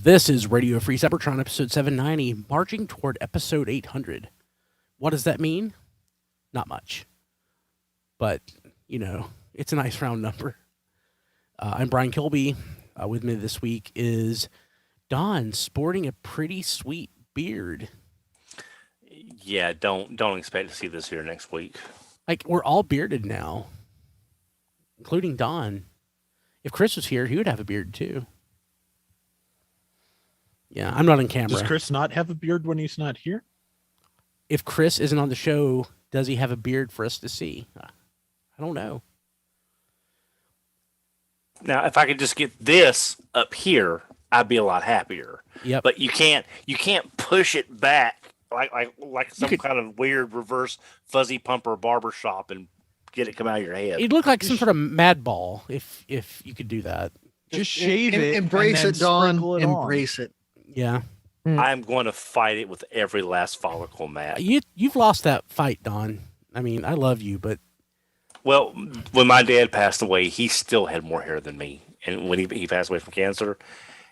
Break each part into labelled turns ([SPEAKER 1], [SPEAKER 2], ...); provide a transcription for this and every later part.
[SPEAKER 1] This is Radio Free Cybertron, episode 790, marching toward episode 800. What does that mean? Not much. But, it's a nice round number. I'm Brian Kilby. With me this week is Don, sporting a pretty sweet beard.
[SPEAKER 2] Yeah, don't expect to see this here next week.
[SPEAKER 1] Like, we're all bearded now, including Don. If Chris was here, he would have a beard, too. Yeah, I'm not on camera.
[SPEAKER 3] Does Chris not have a beard when he's not here?
[SPEAKER 1] If Chris isn't on the show, does he have a beard for us to see? I don't know.
[SPEAKER 2] Now, if I could just get this up here, I'd be a lot happier.
[SPEAKER 1] Yep.
[SPEAKER 2] But you can't push it back like some kind of weird reverse fuzzy pumper barbershop and get it come out of your head.
[SPEAKER 1] It'd look like some sort of mad ball if you could do that.
[SPEAKER 3] Just shave it.
[SPEAKER 4] Embrace it, Don.
[SPEAKER 3] Embrace
[SPEAKER 4] it.
[SPEAKER 1] Yeah.
[SPEAKER 2] I'm going to fight it with every last follicle, Matt.
[SPEAKER 1] You've lost that fight, Don. I mean, I love you, but...
[SPEAKER 2] Well, when my dad passed away, he still had more hair than me. And when he passed away from cancer,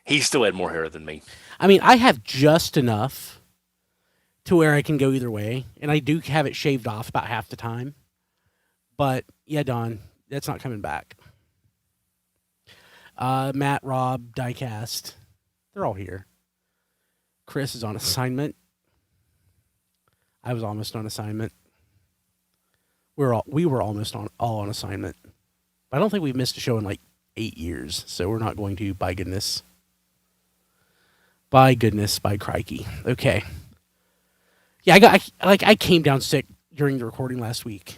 [SPEAKER 2] he still had more hair than me.
[SPEAKER 1] I mean, I have just enough to where I can go either way. And I do have it shaved off about half the time. But, yeah, Don, that's not coming back. Matt, Rob, Diecast, they're all here. Chris is on assignment. I was almost on assignment. We were almost all on assignment. I don't think we've missed a show in like 8 years, so we're not going to. By goodness. By crikey. Okay. Yeah, I came down sick during the recording last week,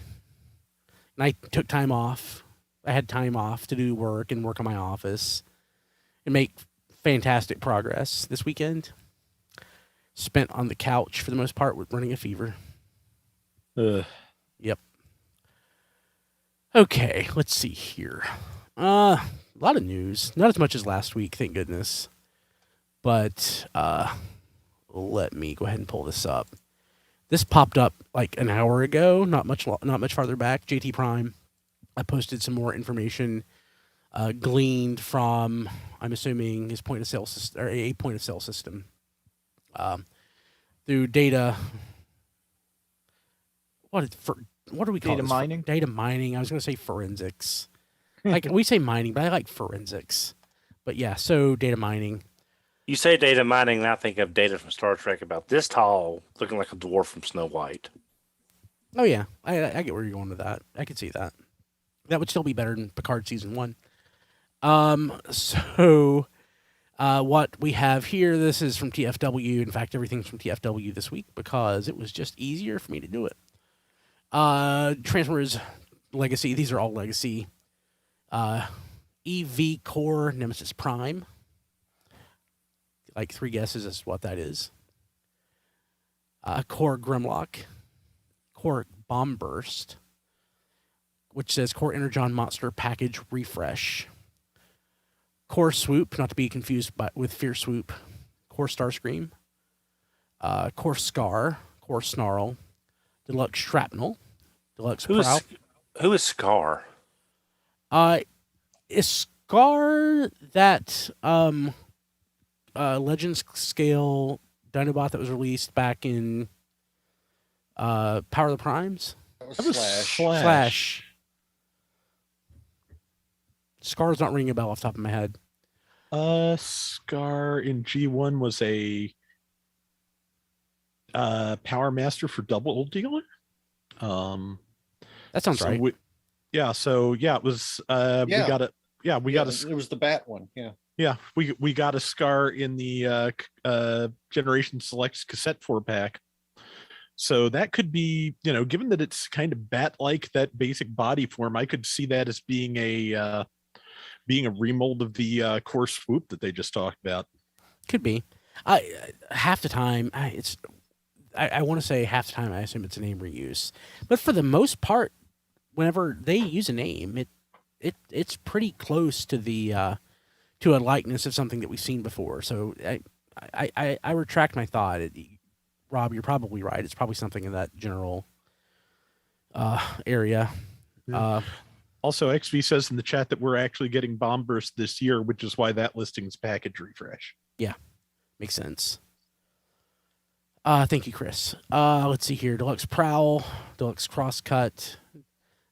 [SPEAKER 1] and I took time off. I had time off to do work and work on my office, and make fantastic progress this weekend. Spent on the couch for the most part with running a fever. Yep. Okay, let's see here. A lot of news. Not as much as last week, thank goodness. But let me go ahead and pull this up. This popped up like an hour ago, not much farther back. JTPrime. I posted some more information gleaned from, I'm assuming, his point of sale system, or a point of sale system. Through data. What do we call
[SPEAKER 4] data
[SPEAKER 1] this?
[SPEAKER 4] Mining?
[SPEAKER 1] Data mining. I was going to say forensics. Like we say mining, but I like forensics. But yeah, so data mining.
[SPEAKER 2] You say data mining, and I think of Data from Star Trek about this tall, looking like a dwarf from Snow White.
[SPEAKER 1] Oh yeah, I get where you're going with that. I could see that. That would still be better than Picard season 1. So what we have here, this is from TFW. In fact, everything's from TFW this week because it was just easier for me to do it. Transformers Legacy. These are all Legacy. EV Core Nemesis Prime. Like 3 guesses as to what that is. Core Grimlock. Core Bomb Burst. Which says Core Energon Monster Package Refresh. Core Swoop, not to be confused with Fear Swoop. Core Starscream. Core Scar. Core Snarl. Deluxe Shrapnel. Deluxe Prowl.
[SPEAKER 2] Who is Scar?
[SPEAKER 1] Is Scar that Legends scale Dinobot that was released back in Power of the Primes?
[SPEAKER 4] That was
[SPEAKER 1] Slash. Scar's not ringing a bell off the top of my head.
[SPEAKER 3] Scar in G1 was a Power Master for Double Dealer.
[SPEAKER 1] That sounds right.
[SPEAKER 3] It was. We got it. Yeah, we got it.
[SPEAKER 4] It was the Bat one. Yeah.
[SPEAKER 3] Yeah, we got a Scar in the Generation Selects cassette 4-pack. So that could be, given that it's kind of bat-like, that basic body form, I could see that as being a remold of the Core Swoop that they just talked about.
[SPEAKER 1] Could be. Half the time, I want to say half the time I assume it's a name reuse, but for the most part, whenever they use a name, it's pretty close to the to a likeness of something that we've seen before. So I retract my thought. Rob, you're probably right. It's probably something in that general area.
[SPEAKER 3] Also, XV says in the chat that we're actually getting Bomb Burst this year, which is why that listing's package refresh.
[SPEAKER 1] Makes sense. Thank you, Chris. Let's see here. Deluxe Prowl, Deluxe Crosscut,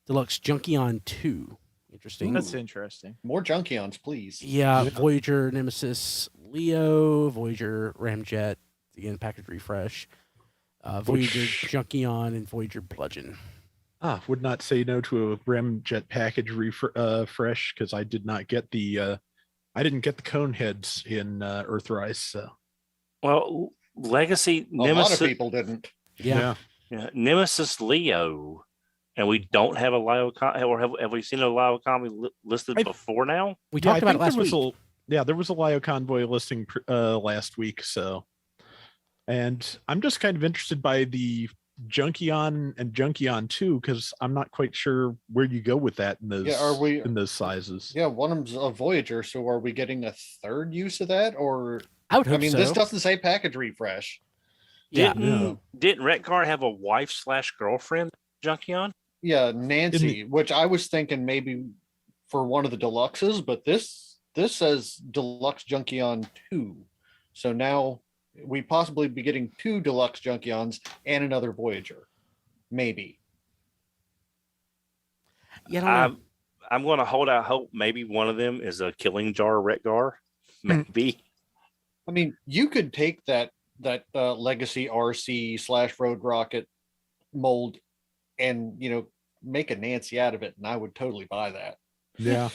[SPEAKER 1] Deluxe Junkion 2. Interesting.
[SPEAKER 5] That's interesting.
[SPEAKER 4] More Junkions, please.
[SPEAKER 1] Yeah, Voyager, Nemesis, Leo, Voyager, Ramjet, again, package refresh. Voyager Junkion and Voyager Bludgeon.
[SPEAKER 3] Would not say no to a Ramjet package refresh because I did not get the I didn't get the cone heads in Earthrise. So.
[SPEAKER 2] Well, Legacy
[SPEAKER 4] A lot
[SPEAKER 2] Nemesis,
[SPEAKER 4] of people didn't.
[SPEAKER 1] Yeah.
[SPEAKER 2] Nemesis Leo, and we don't have a Leo. Or have we seen a Leo Convoy listed before now?
[SPEAKER 1] We talked about it last week.
[SPEAKER 3] There was a Lio Convoy listing last week. So, and I'm just kind of interested by the Junkion and Junkion 2 because I'm not quite sure where you go with that in those in those sizes.
[SPEAKER 4] Yeah, one of them's a Voyager. So are we getting a third use of that? Or
[SPEAKER 1] I would hope so.
[SPEAKER 4] this doesn't say package refresh.
[SPEAKER 2] Didn't Retcar have a wife/girlfriend Junkion?
[SPEAKER 4] Yeah, Nancy, which I was thinking maybe for one of the deluxes, but this says Deluxe Junkion 2. So now we possibly be getting 2 Deluxe Junkions and another Voyager. Maybe.
[SPEAKER 1] Yeah,
[SPEAKER 2] I'm going to hold out hope. Maybe one of them is a Killing Jar Retgar. Maybe.
[SPEAKER 4] I mean, you could take that Legacy RC / Road Rocket mold and, make a Nancy out of it, and I would totally buy that.
[SPEAKER 3] Yeah.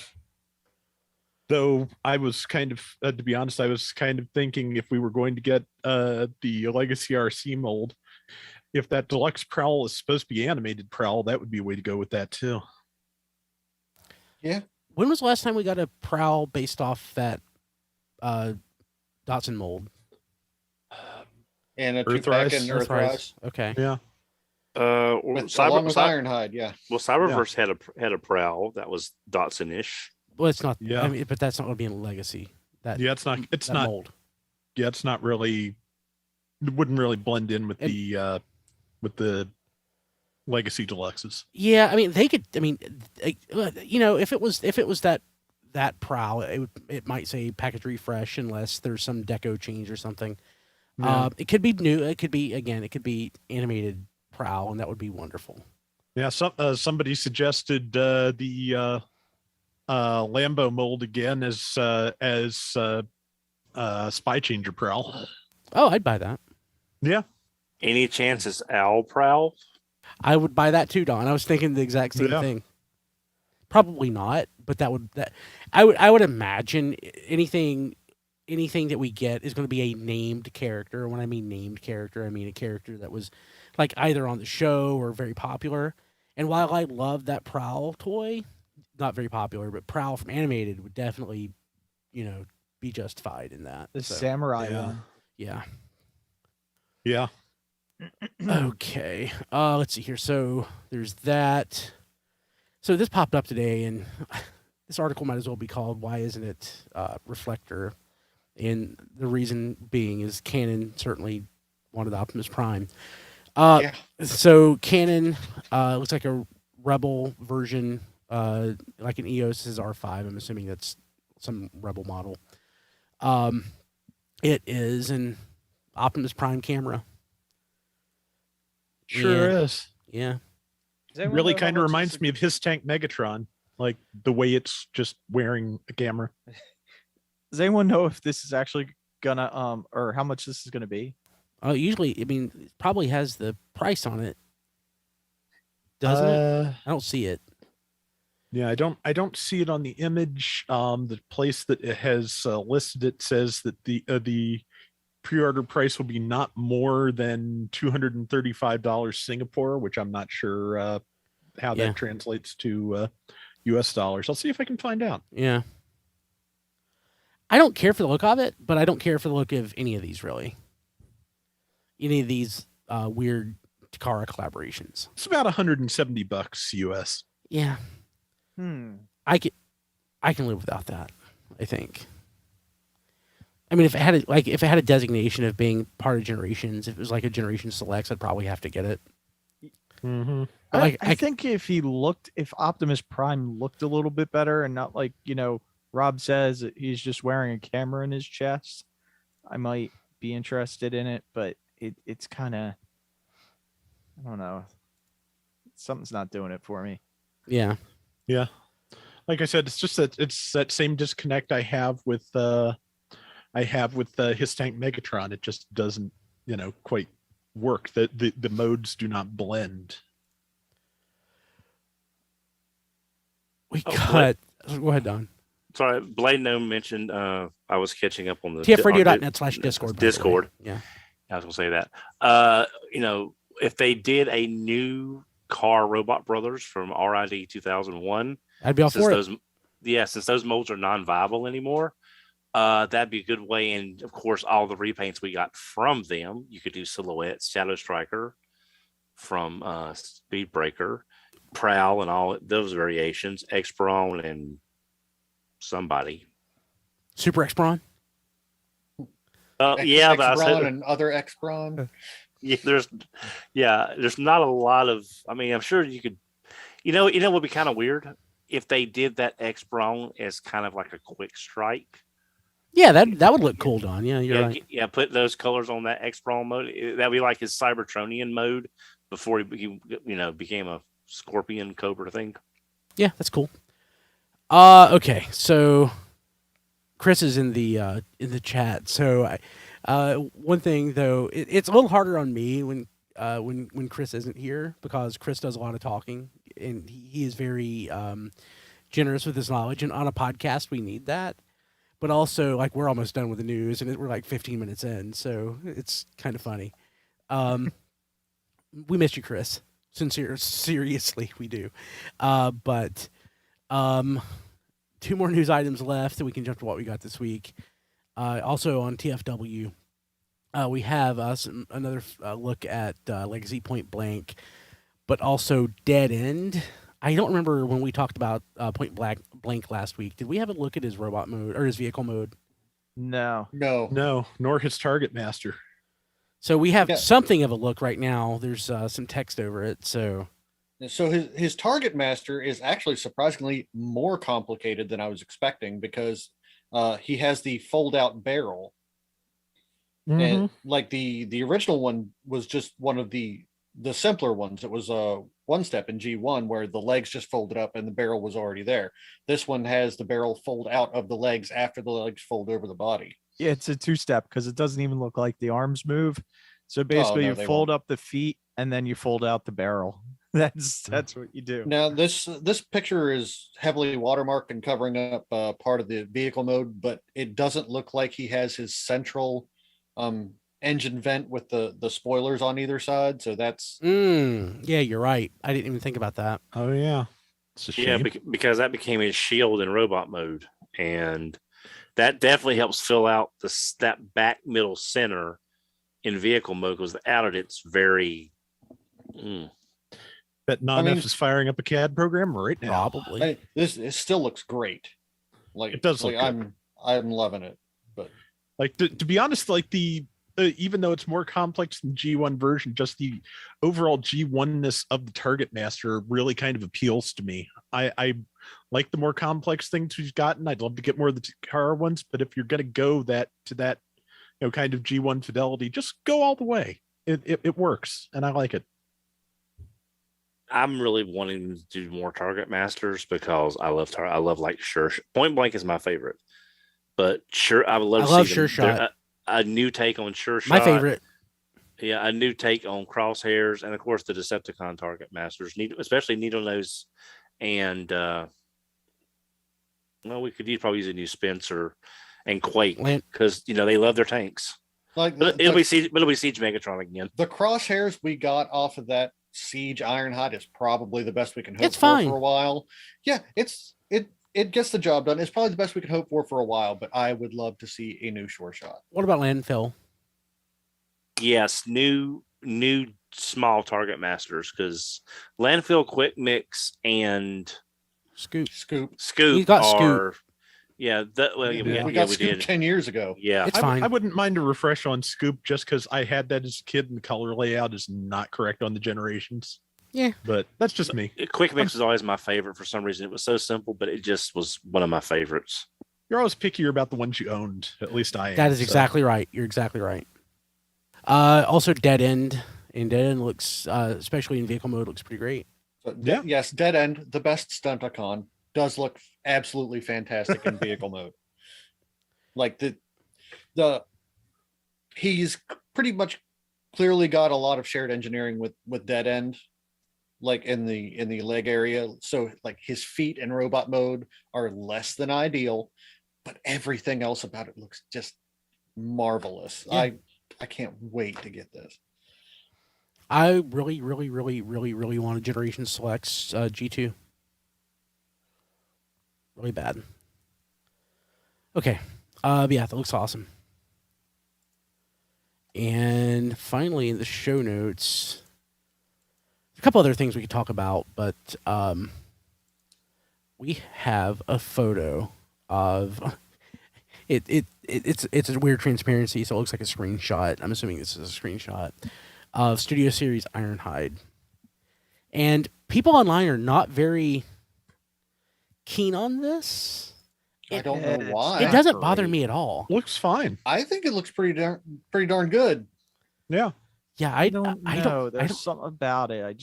[SPEAKER 3] Though I was kind of, to be honest, I was kind of thinking if we were going to get the Legacy RC mold, if that Deluxe Prowl is supposed to be animated Prowl, that would be a way to go with that too.
[SPEAKER 4] Yeah.
[SPEAKER 1] When was the last time we got a Prowl based off that Dotson mold?
[SPEAKER 4] And a 2-pack in Earthrise.
[SPEAKER 1] Okay.
[SPEAKER 3] Yeah.
[SPEAKER 4] Along with Ironhide, yeah.
[SPEAKER 2] Well, Cyberverse had a Prowl that was Dotson-ish.
[SPEAKER 1] Well, it's not.
[SPEAKER 3] Yeah.
[SPEAKER 1] I mean, but that's not going to be in Legacy.
[SPEAKER 3] It's not. It's not
[SPEAKER 1] mold.
[SPEAKER 3] Yeah, it's not really. It wouldn't really blend in with the Legacy Deluxes.
[SPEAKER 1] Yeah, I mean, they could. I mean, if it was that Prowl, it might say package refresh unless there's some deco change or something.
[SPEAKER 3] Yeah.
[SPEAKER 1] It could be new. It could be animated Prowl, and that would be wonderful.
[SPEAKER 3] Yeah. Somebody suggested the Lambo mold again as Spy Changer Prowl.
[SPEAKER 1] Oh, I'd buy that.
[SPEAKER 3] Yeah.
[SPEAKER 2] Any chance it's Owl Prowl?
[SPEAKER 1] I would buy that too, Don. I was thinking the exact same thing. Probably not, but I would imagine anything that we get is going to be a named character. When I mean named character, I mean a character that was like either on the show or very popular. And while I love that Prowl toy, not very popular, but Prowl from animated would definitely, be justified in that.
[SPEAKER 5] The samurai one.
[SPEAKER 1] Yeah.
[SPEAKER 3] Yeah.
[SPEAKER 1] Okay. Let's see here. So there's that. So this popped up today, and this article might as well be called "Why Isn't It Reflector?" And the reason being is Canon certainly wanted Optimus Prime. So Canon looks like a Rebel version, like an EOS's R5. I'm assuming that's some Rebel model. It is an Optimus Prime camera.
[SPEAKER 3] Sure is.
[SPEAKER 1] Yeah.
[SPEAKER 3] It really kind of reminds me of his tank Megatron, like the way it's just wearing a camera.
[SPEAKER 5] Does anyone know if this is actually gonna or how much this is gonna be?
[SPEAKER 1] Usually, I mean, it probably has the price on it, doesn't it? I don't see it.
[SPEAKER 3] Yeah, I don't see it on the image. The place that it has listed it says that the pre-order price will be not more than $235 Singapore, which I'm not sure how that translates to US dollars. I'll see if I can find out.
[SPEAKER 1] Yeah. I don't care for the look of it, but I don't care for the look of any of these, really. Any of these weird Takara collaborations.
[SPEAKER 3] It's about $170 US.
[SPEAKER 1] Yeah. I can live without that, I think. I mean, if it had a designation of being part of Generations, if it was like a Generation Selects, I'd probably have to get it.
[SPEAKER 3] Mm-hmm.
[SPEAKER 5] I think if Optimus Prime looked a little bit better and not like, Rob says that he's just wearing a camera in his chest, I might be interested in it, but it's kind of, I don't know. Something's not doing it for me.
[SPEAKER 1] Yeah.
[SPEAKER 3] Yeah. Like I said, it's just that it's that same disconnect I have with his tank Megatron. It just doesn't, quite work. The modes do not blend.
[SPEAKER 1] We cut. Go ahead, Don.
[SPEAKER 2] Sorry, Blade Gnome mentioned I was catching up on the
[SPEAKER 1] tfradio.net/discord.
[SPEAKER 2] Discord.
[SPEAKER 1] Yeah.
[SPEAKER 2] I was gonna say that. If they did a new car Robot Brothers from RID 2001,
[SPEAKER 1] I'd be all for it.
[SPEAKER 2] Since those molds are non-viable anymore, that'd be a good way. And of course, all the repaints we got from them, you could do Silhouette, Shadow Striker from Speedbreaker, Prowl, and all those variations, X-Brawn and somebody.
[SPEAKER 1] Super X-Brawn?
[SPEAKER 2] Yeah, but
[SPEAKER 4] X-Brawn and other X-Brawn.
[SPEAKER 2] Yeah, there's not a lot of. I mean, I'm sure you could. What would be kind of weird if they did that X-Brawn as kind of like a quick strike.
[SPEAKER 1] Yeah, that would look cool, Don. Yeah, you're right.
[SPEAKER 2] Yeah, put those colors on that X-Brawn mode. That'd be like his Cybertronian mode before he became a Scorpion Cobra thing.
[SPEAKER 1] Yeah, that's cool. Okay, so Chris is in the chat. So one thing though, it's a little harder on me when Chris isn't here, because Chris does a lot of talking and he is very generous with his knowledge, and on a podcast we need that. But also, like, we're almost done with the news and we're like 15 minutes in, so it's kind of funny. We miss you, Chris. Seriously, we do. But 2 more news items left, and we can jump to what we got this week. Also on TFW, we have another look at Legacy Point Blank, but also Dead End. I don't remember when we talked about Point Blank last week. Did we have a look at his robot mode or his vehicle mode?
[SPEAKER 3] No, nor his Target Master.
[SPEAKER 1] So we have something of a look right now. There's some text over it. So
[SPEAKER 4] his Target Master is actually surprisingly more complicated than I was expecting, because he has the fold out barrel. Mm-hmm. And like the original one was just one of the simpler ones. It was a one step in G1 where the legs just folded up and the barrel was already there. This one has the barrel fold out of the legs after the legs fold over the body.
[SPEAKER 5] Yeah, it's a 2-step because it doesn't even look like the arms move. So basically you fold up the feet and then you fold out the barrel. That's what you do.
[SPEAKER 4] Now this picture is heavily watermarked and covering up part of the vehicle mode, but it doesn't look like he has his central engine vent with the spoilers on either side. So that's
[SPEAKER 1] yeah, you're right. I didn't even think about that.
[SPEAKER 3] Oh yeah, it's a shame.
[SPEAKER 2] Yeah, because that became his shield in robot mode, and that definitely helps fill out that back middle center in vehicle mode, because out of it's very.
[SPEAKER 3] Bet Non-F is firing up a CAD program right now.
[SPEAKER 1] Probably.
[SPEAKER 4] It still looks great. Like
[SPEAKER 3] it does look good.
[SPEAKER 4] I'm loving it. But
[SPEAKER 3] like to be honest, like even though it's more complex than G1 version, just the overall G1-ness of the Target Master really kind of appeals to me. I like the more complex things we've gotten. I'd love to get more of the Takara ones, but if you're going to go to that kind of G1 fidelity, just go all the way. It works, and I like it.
[SPEAKER 2] I'm really wanting to do more Target Masters because I love like Point Blank is my favorite, but I would love to see
[SPEAKER 1] Sure Shot.
[SPEAKER 2] A new take on Sure Shot.
[SPEAKER 1] My favorite.
[SPEAKER 2] Yeah, a new take on Crosshairs, and of course the Decepticon Target Masters, especially Needle Nose, and we could probably use a new Spencer and Quake, because they love their tanks. It'll be Siege Megatron again.
[SPEAKER 4] The Crosshairs we got off of that Siege Ironhide is probably the best we can hope for a while. Yeah, it gets the job done. It's probably the best we can hope for a while, but I would love to see a new Sure Shot.
[SPEAKER 1] What about Landfill?
[SPEAKER 2] Yes, new small Target Masters, because Landfill, Quick Mix, and
[SPEAKER 1] Scoop.
[SPEAKER 2] He's
[SPEAKER 1] got Scoop.
[SPEAKER 2] Yeah,
[SPEAKER 4] we got Scoop 10 years ago.
[SPEAKER 2] Yeah,
[SPEAKER 1] it's fine.
[SPEAKER 3] I wouldn't mind a refresh on Scoop just because I had that as a kid and the color layout is not correct on the generations.
[SPEAKER 1] Yeah.
[SPEAKER 3] But that's just me.
[SPEAKER 2] Quick Mix is always my favorite for some reason. It was so simple, but it just was one of my favorites.
[SPEAKER 3] You're always pickier about the ones you owned. At least I am.
[SPEAKER 1] That is exactly right. You're exactly right. Also, Dead End. And Dead End looks, especially in vehicle mode, looks pretty great.
[SPEAKER 4] So,
[SPEAKER 3] Yeah.
[SPEAKER 4] Yes, Dead End, the best Stunticon, does look absolutely fantastic in vehicle mode. Like he's pretty much clearly got a lot of shared engineering with Dead End, like in the leg area. So like his feet in robot mode are less than ideal, but everything else about it looks just marvelous.
[SPEAKER 1] Yeah.
[SPEAKER 4] I can't wait to get this.
[SPEAKER 1] I really, really, really, really, really want a Generation Selects G2. Really bad. Okay. But yeah, that looks awesome. And finally, in the show notes, a couple other things we could talk about, but we have a photo of it's a weird transparency, so it looks like a screenshot. I'm assuming this is a screenshot of Studio Series Ironhide. And people online are not very keen on this.
[SPEAKER 4] I don't know why.
[SPEAKER 1] It doesn't bother me at all.
[SPEAKER 3] Looks fine.
[SPEAKER 4] I think it looks pretty darn good.
[SPEAKER 3] Yeah.
[SPEAKER 1] Yeah,
[SPEAKER 5] I don't know.
[SPEAKER 1] I don't,
[SPEAKER 5] There's something about it.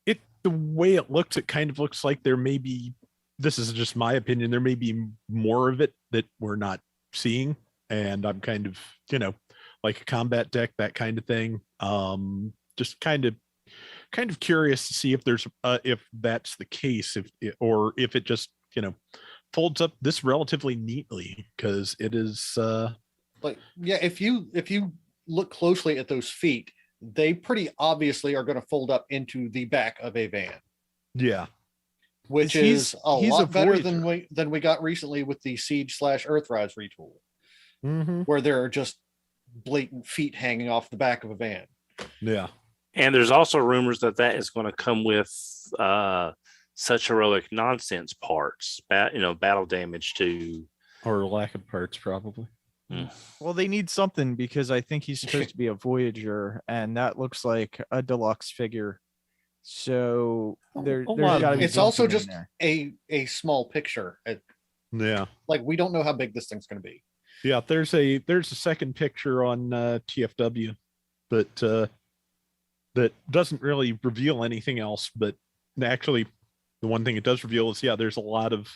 [SPEAKER 3] The way it looks, it kind of looks like there may be, this is just my opinion, there may be more of it that we're not seeing. And I'm kind of, like a combat deck, that kind of thing. Just kind of curious to see if there's if that's the case, or if it just, folds up this relatively neatly, because it is
[SPEAKER 4] Like, yeah, if you look closely at those feet, they pretty obviously are going to fold up into the back of a van.
[SPEAKER 3] Yeah.
[SPEAKER 4] Which
[SPEAKER 5] He's
[SPEAKER 4] is a
[SPEAKER 5] a
[SPEAKER 4] lot better
[SPEAKER 5] Voyager.
[SPEAKER 4] than we got recently with the Siege/Earthrise retool, where there are just blatant feet hanging off the back of a van.
[SPEAKER 3] Yeah.
[SPEAKER 2] And there's also rumors that is going to come with such heroic nonsense parts, battle damage to,
[SPEAKER 3] Or lack of parts, probably.
[SPEAKER 5] Well, they need something, because I think he's supposed to be a Voyager, and that looks like a deluxe figure. So there's got to be.
[SPEAKER 4] It's also
[SPEAKER 5] something in
[SPEAKER 4] just
[SPEAKER 5] there.
[SPEAKER 4] a small picture.
[SPEAKER 3] Yeah.
[SPEAKER 4] Like, we don't know how big this thing's going to be.
[SPEAKER 3] Yeah, there's a second picture on TFW, but that doesn't really reveal anything else. But actually, the one thing it does reveal is, there's a lot of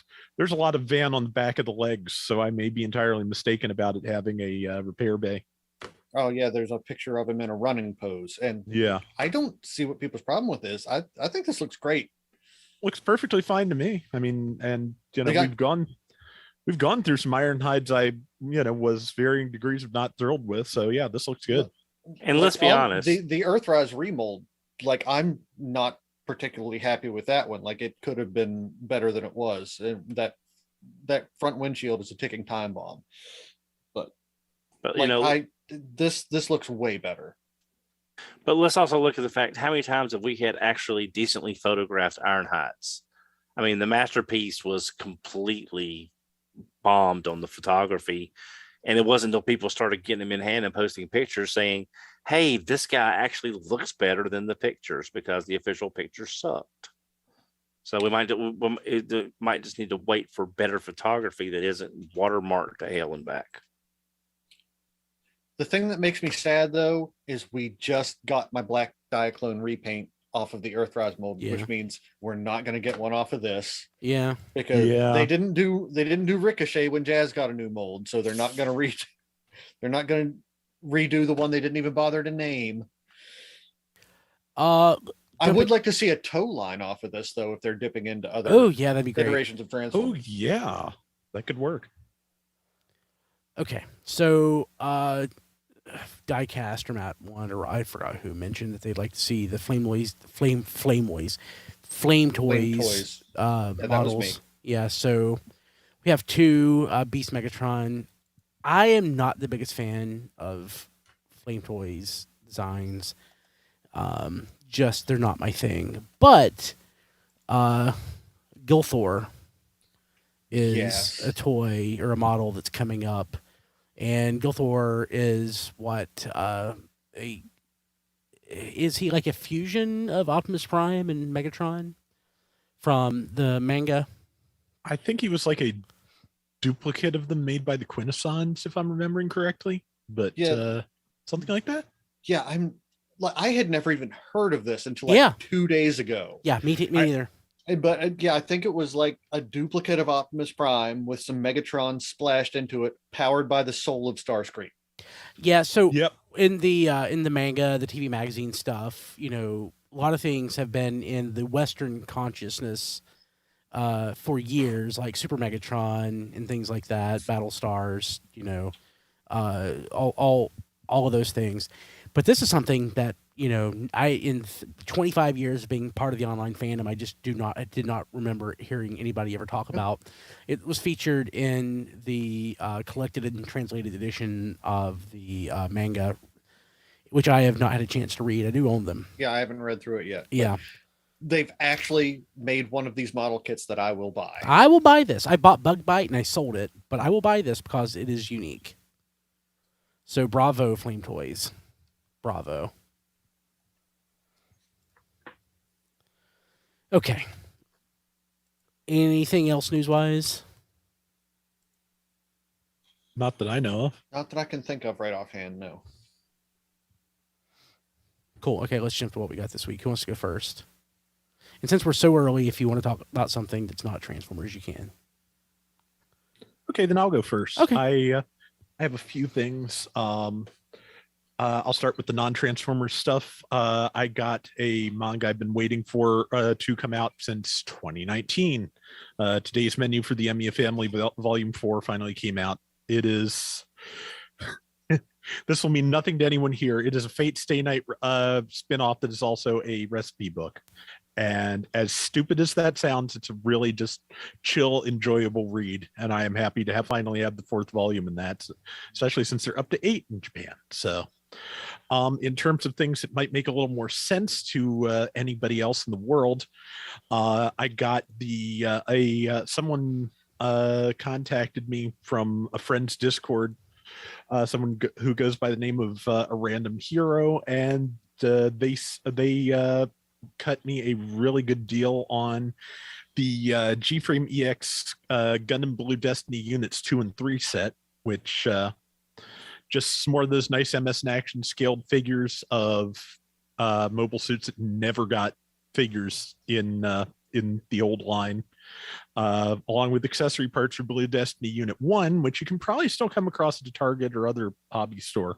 [SPEAKER 3] van on the back of the legs. So I may be entirely mistaken about it having a repair bay.
[SPEAKER 4] Oh yeah, there's a picture of him in a running pose, and
[SPEAKER 3] Yeah,
[SPEAKER 4] I don't see what people's problem with this. I think this looks great.
[SPEAKER 3] looks perfectly fine to me. I mean, and
[SPEAKER 4] They got-
[SPEAKER 3] we've gone through some Ironhides I was varying degrees of not thrilled with. So yeah, this looks good.
[SPEAKER 2] and let's be honest,
[SPEAKER 4] the Earthrise remold, like, I'm not particularly happy with that one. Like, it could have been better than it was. And that front windshield is a ticking time bomb.
[SPEAKER 2] but
[SPEAKER 4] Like, this looks way better.
[SPEAKER 2] But let's also look at the fact, how many times have we had actually decently photographed Ironhides? I mean, the masterpiece was completely bombed on the photography. And it wasn't until people started getting them in hand and posting pictures saying, hey, this guy actually looks better than the pictures, because the official pictures sucked. So we might just need to wait for better photography that isn't watermarked to hell and back.
[SPEAKER 4] The thing that makes me sad, though, is we just got my black Diaclone repaint off of the Earthrise mold,
[SPEAKER 1] Yeah.
[SPEAKER 4] which means we're not going to get one off of this,
[SPEAKER 1] Yeah.
[SPEAKER 4] because
[SPEAKER 3] Yeah.
[SPEAKER 4] they didn't do Ricochet when Jazz got a new mold, so they're not going to redo the one they didn't even bother to name. I would like to see a tow line off of this, though, if they're dipping into other
[SPEAKER 1] Oh yeah, that'd be great.
[SPEAKER 4] iterations of
[SPEAKER 3] Oh
[SPEAKER 4] Transformers.
[SPEAKER 3] yeah, that could work.
[SPEAKER 1] Okay, so Diecast or Matt one, or I forgot who mentioned that they'd like to see the flame toys
[SPEAKER 4] That was me.
[SPEAKER 1] models. Yeah, so we have two Beast Megatron. I am not the biggest fan of flame toys designs. Just they're not my thing. But Gilthor is
[SPEAKER 4] Yes.
[SPEAKER 1] a toy or a model that's coming up. And Gilthor is is he like a fusion of Optimus Prime and Megatron from the manga?
[SPEAKER 3] I think he was like a duplicate of them made by the Quintessons, if I'm remembering correctly. But
[SPEAKER 4] Yeah.
[SPEAKER 3] something like that.
[SPEAKER 4] Yeah, I had never even heard of this until
[SPEAKER 1] Yeah.
[SPEAKER 4] 2 days ago.
[SPEAKER 1] Yeah, me neither.
[SPEAKER 4] But yeah, I think it was like a duplicate of Optimus Prime with some Megatron splashed into it, powered by the soul of Starscream.
[SPEAKER 1] Yeah, so
[SPEAKER 3] Yep.
[SPEAKER 1] in the manga, the TV magazine stuff, you know, a lot of things have been in the Western consciousness for years, like Super Megatron and things like that, Battle Stars, you know, all of those things. But this is something that, you know, in 25 years of being part of the online fandom, I did not remember hearing anybody ever talk about. It was featured in the collected and translated edition of the manga, which I have not had a chance to read. I do own them.
[SPEAKER 4] Yeah, I haven't read through it yet.
[SPEAKER 1] Yeah.
[SPEAKER 4] They've actually made one of these model kits that I will buy.
[SPEAKER 1] I will buy this. I bought Bug Bite and I sold it, but I will buy this because it is unique. So bravo, Flame Toys. Bravo. Okay. Anything else news-wise?
[SPEAKER 3] Not that I know of.
[SPEAKER 4] Not that I can think of right offhand, no.
[SPEAKER 1] Cool. Okay, let's jump to what we got this week. Who wants to go first? And since we're so early, if you want to talk about something that's not Transformers, you can.
[SPEAKER 3] Okay, then I'll go first.
[SPEAKER 1] Okay.
[SPEAKER 3] I have a few things. I'll start with the non-Transformers stuff. I got a manga I've been waiting for to come out since 2019. Today's Menu for the Emiya Family Volume 4 finally came out. It is... This will mean nothing to anyone here. It is a Fate Stay Night spinoff that is also a recipe book. And as stupid as that sounds, it's a really just chill, enjoyable read. And I am happy to finally have the 4th volume in that, especially since they're up to 8 in Japan. So in terms of things that might make a little more sense to anybody else in the world, I got someone contacted me from a friend's Discord, someone who goes by the name of A Random Hero, and they cut me a really good deal on the G-Frame EX Gundam Blue Destiny Units 2 and 3 set, which just more of those nice MS in Action scaled figures of mobile suits that never got figures in the old line, along with accessory parts for Blue Destiny Unit 1, which you can probably still come across at a Target or other hobby store.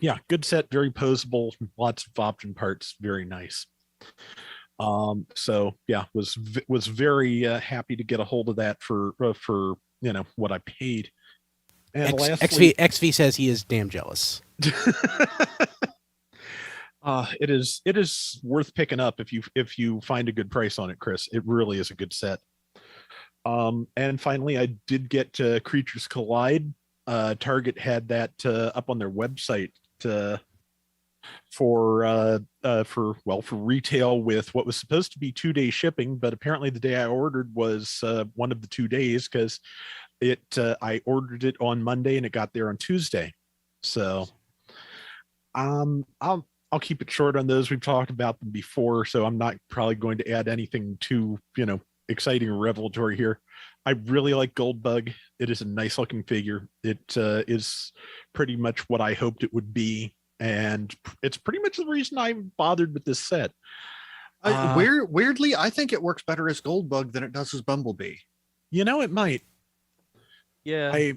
[SPEAKER 3] Yeah, good set, very posable, lots of option parts, very nice. So yeah, was very happy to get a hold of that for you know what I paid. And lastly,
[SPEAKER 1] XV says he is damn jealous.
[SPEAKER 3] It is worth picking up if you find a good price on it, Chris. It really is a good set. And finally, I did get Creatures Collide. Target had that up on their website for retail with what was supposed to be 2-day shipping, but apparently the day I ordered was one of the 2 days, because I ordered it on Monday and it got there on Tuesday. So I'll keep it short on those. We've talked about them before, so I'm not probably going to add anything too exciting or revelatory here. I really like Goldbug. It is a nice looking figure. It is pretty much what I hoped it would be, and it's pretty much the reason I bothered with this set.
[SPEAKER 4] Weirdly, I think it works better as Goldbug than it does as Bumblebee.
[SPEAKER 3] It might.
[SPEAKER 5] Yeah.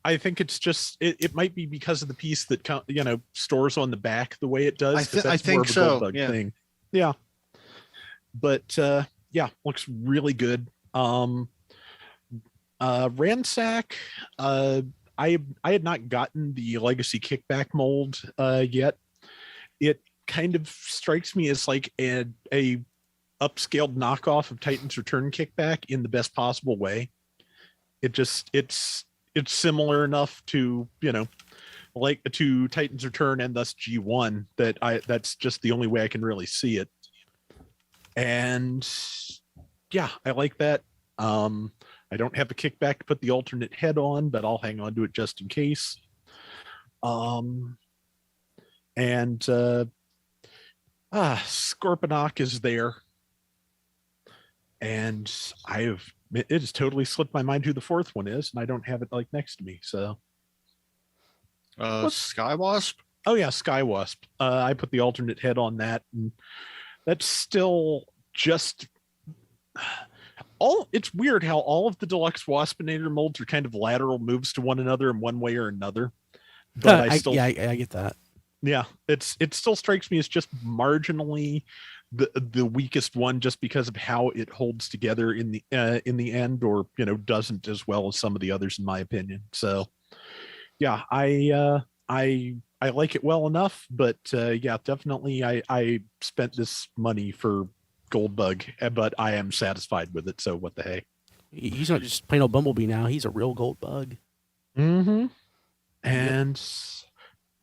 [SPEAKER 3] I think it's just it might be because of the piece that stores on the back the way it does.
[SPEAKER 4] I think so.
[SPEAKER 3] Goldbug thing. Yeah. But yeah, looks really good. Ransack, I had not gotten the Legacy Kickback mold yet. It kind of strikes me as like a upscaled knockoff of Titan's Return Kickback in the best possible way. It's similar enough to like to Titan's Return and thus G1 that's just the only way I can really see it. And yeah, I like that. I don't have a Kickback to put the alternate head on, but I'll hang on to it just in case. And Scorponok is there. And it has totally slipped my mind who the fourth one is, and I don't have it like next to me. So
[SPEAKER 4] Skywasp.
[SPEAKER 3] oh yeah, Skywasp. I put the alternate head on that, and that's still just it's weird how all of the deluxe Waspinator molds are kind of lateral moves to one another in one way or another. But I
[SPEAKER 1] get that.
[SPEAKER 3] Yeah, it still strikes me as just marginally the weakest one, just because of how it holds together in the end, or doesn't as well as some of the others, in my opinion. So yeah, I like it well enough, but yeah, definitely I spent this money for Goldbug, but I am satisfied with it. So what the heck?
[SPEAKER 1] He's not just plain old Bumblebee now. He's a real Goldbug.
[SPEAKER 3] Mm-hmm. And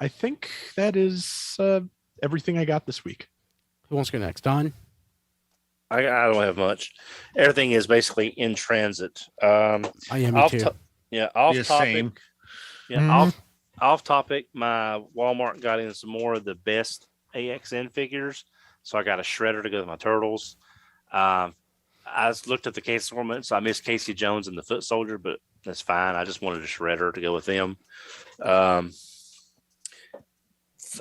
[SPEAKER 3] I think that is everything I got this week.
[SPEAKER 1] Who wants to go next? Don?
[SPEAKER 2] I don't have much. Everything is basically in transit.
[SPEAKER 1] I am
[SPEAKER 2] off
[SPEAKER 1] too.
[SPEAKER 2] Off
[SPEAKER 4] Yeah,
[SPEAKER 2] topic.
[SPEAKER 4] same.
[SPEAKER 2] Yeah, off topic. My Walmart got in some more of the best AXN figures, so I got a shredder to go with my turtles. I looked at the case assortment, so I missed Casey Jones and the Foot Soldier, but that's fine. I just wanted a shredder to go with them.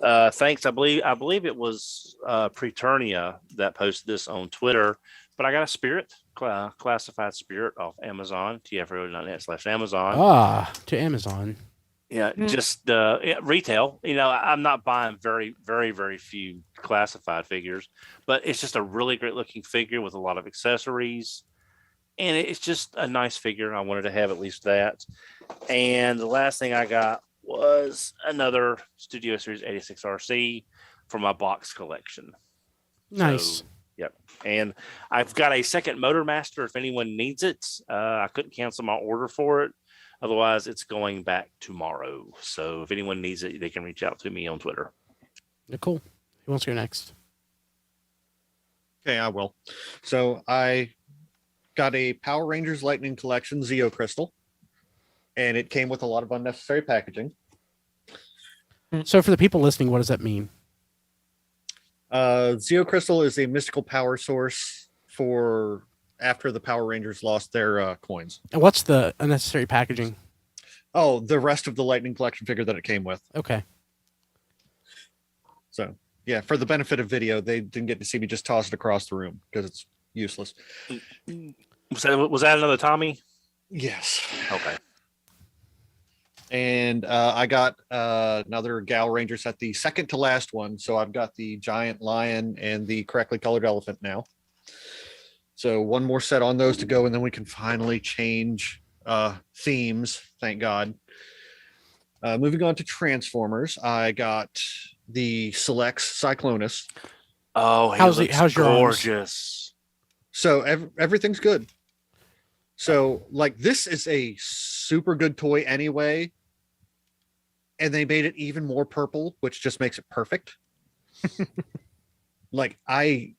[SPEAKER 2] Thanks. I believe it was Preternia that posted this on Twitter, but I got a Spirit, classified Spirit off Amazon, tfro.net/Amazon.
[SPEAKER 1] To Amazon.
[SPEAKER 2] Yeah, just retail. I'm not buying very, very, very few classified figures, but it's just a really great looking figure with a lot of accessories. And it's just a nice figure. I wanted to have at least that. And the last thing I got was another Studio Series 86 RC for my box collection.
[SPEAKER 1] Nice.
[SPEAKER 2] So, yep. And I've got a second Motormaster if anyone needs it. I couldn't cancel my order for it. Otherwise, it's going back tomorrow. So if anyone needs it, they can reach out to me on Twitter.
[SPEAKER 1] Yeah, cool. Who wants to go next?
[SPEAKER 4] Okay, I will. So I got a Power Rangers Lightning Collection Zeo Crystal, and it came with a lot of unnecessary packaging.
[SPEAKER 1] So for the people listening, what does that mean?
[SPEAKER 4] Zeo Crystal is a mystical power source for after the Power Rangers lost their coins.
[SPEAKER 1] And what's the unnecessary packaging?
[SPEAKER 4] Oh, the rest of the Lightning Collection figure that it came with.
[SPEAKER 1] Okay.
[SPEAKER 4] So, yeah, for the benefit of video, they didn't get to see me just toss it across the room because it's useless.
[SPEAKER 2] Was that another Tommy?
[SPEAKER 4] Yes.
[SPEAKER 2] Okay.
[SPEAKER 4] And I got another Gal Ranger set, the second to last one. So I've got the giant lion and the correctly colored elephant now. So one more set on those to go, and then we can finally change themes. Thank God. Moving on to Transformers, I got the Selects Cyclonus.
[SPEAKER 2] Oh, how's your gorgeous?
[SPEAKER 4] So everything's good. So like this is a super good toy anyway, and they made it even more purple, which just makes it perfect. I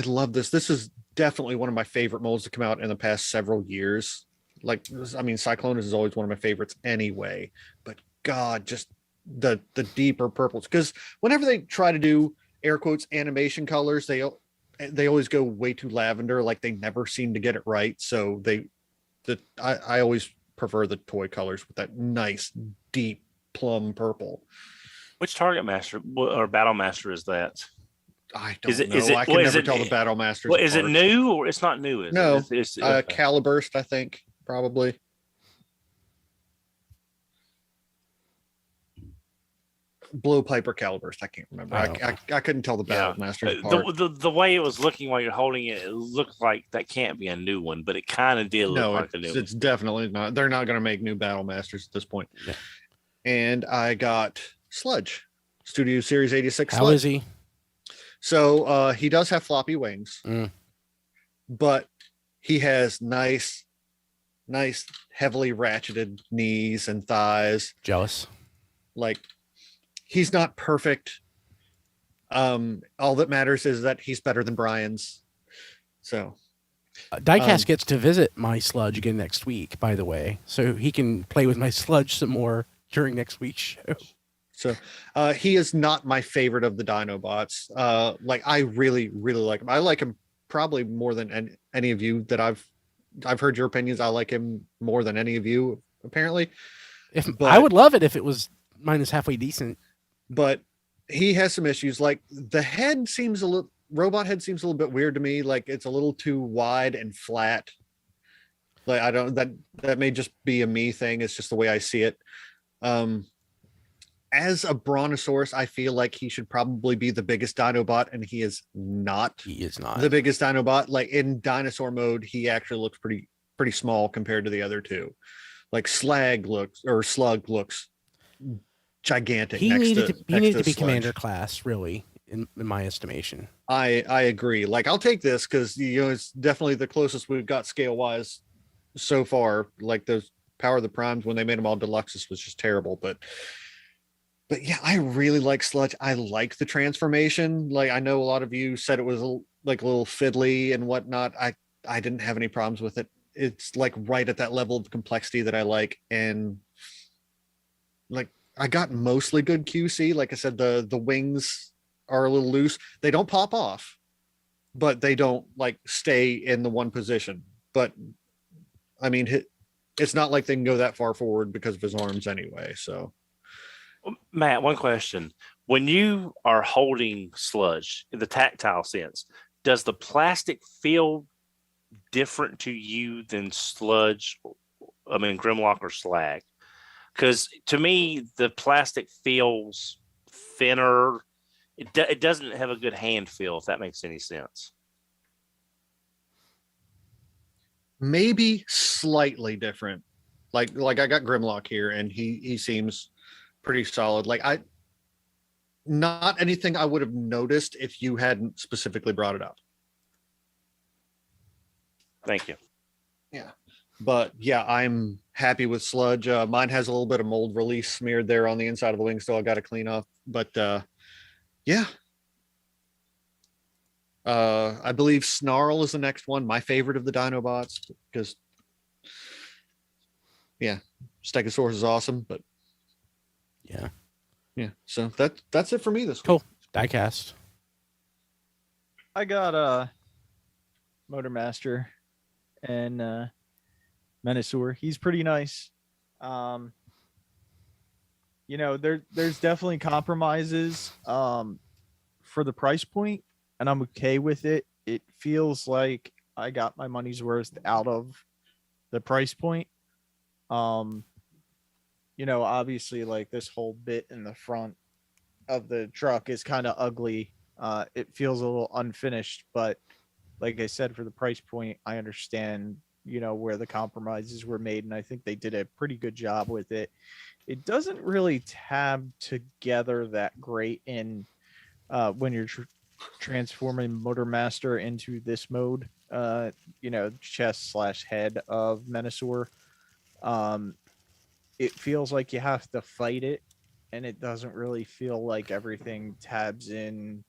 [SPEAKER 4] love this. This is definitely one of my favorite molds to come out in the past several years. Cyclonus is always one of my favorites anyway, but God, just the deeper purples, because whenever they try to do air quotes animation colors, they always go way too lavender. Like they never seem to get it right. So I always prefer the toy colors with that nice deep plum purple.
[SPEAKER 2] Which Target Master or Battle Master is that?
[SPEAKER 4] I don't know. I can never tell the Battle Masters.
[SPEAKER 2] Well, is it new or it's not new?
[SPEAKER 4] No, it's Caliburst, I think, probably. Blowpipe or Caliburst, I can't remember. I couldn't tell the Battle Masters apart.
[SPEAKER 2] The way it was looking while you're holding it, it looked like that can't be a new one, but it kind of did look like a new one.
[SPEAKER 4] It's definitely not. They're not going to make new Battle Masters at this point.
[SPEAKER 1] Yeah.
[SPEAKER 4] And I got Sludge, Studio Series 86
[SPEAKER 1] How
[SPEAKER 4] Sludge.
[SPEAKER 1] is he?
[SPEAKER 4] So he does have floppy wings, but he has nice, heavily ratcheted knees and thighs.
[SPEAKER 1] Jealous.
[SPEAKER 4] Like, he's not perfect. All that matters is that he's better than Brian's. So
[SPEAKER 1] Diecast gets to visit my Sludge again next week, by the way, so he can play with my Sludge some more during next week's show.
[SPEAKER 4] So he is not my favorite of the Dinobots. Like I really, really like him. I like him probably more than any of you that I've heard your opinions. I like him more than any of you, apparently.
[SPEAKER 1] I would love it if it was minus halfway decent.
[SPEAKER 4] But he has some issues. Like the head seems robot head seems a little bit weird to me. Like it's a little too wide and flat. Like I don't that may just be a me thing. It's just the way I see it. As a Brontosaurus, I feel like he should probably be the biggest Dinobot, and he is not.
[SPEAKER 1] He is not
[SPEAKER 4] the biggest Dinobot. Like in dinosaur mode, he actually looks pretty small compared to the other two. Like Slug looks gigantic.
[SPEAKER 1] He needed to be
[SPEAKER 4] Sludge.
[SPEAKER 1] commander class, really, in my estimation.
[SPEAKER 4] I agree. Like I'll take this because it's definitely the closest we've got scale wise so far. Like the Power of the Primes when they made them all deluxes was just terrible, but yeah, I really like Sludge. I like the transformation. Like I know a lot of you said it was a little fiddly and whatnot. I didn't have any problems with it. It's like right at that level of complexity that I like, and like I got mostly good QC. Like I said, the wings are a little loose. They don't pop off, but they don't like stay in the one position. But I mean, it's not like they can go that far forward because of his arms anyway. So.
[SPEAKER 2] Matt, one question. When you are holding Sludge in the tactile sense, does the plastic feel different to you than Grimlock or Slag? Because to me, the plastic feels thinner. It doesn't have a good hand feel, if that makes any sense.
[SPEAKER 4] Maybe slightly different. Like I got Grimlock here, and he seems pretty solid. Like not anything I would have noticed if you hadn't specifically brought it up.
[SPEAKER 2] Thank you.
[SPEAKER 4] Yeah. But yeah, I'm happy with Sludge. Mine has a little bit of mold release smeared there on the inside of the wing, so I got to clean off. But yeah. I believe Snarl is the next one, my favorite of the Dinobots, because yeah, Stegosaurus is awesome, but yeah. So that's it for me this week.
[SPEAKER 1] Cool. Diecast.
[SPEAKER 5] I got Motormaster and Menasor. He's pretty nice. There's definitely compromises for the price point, and I'm okay with it. It feels like I got my money's worth out of the price point. Obviously, like this whole bit in the front of the truck is kind of ugly. It feels a little unfinished, but like I said, for the price point, I understand, where the compromises were made, and I think they did a pretty good job with it. It doesn't really tab together that great in when you're transforming Motormaster into this mode, chest/head of Menasor. It feels like you have to fight it, and it doesn't really feel like everything tabs in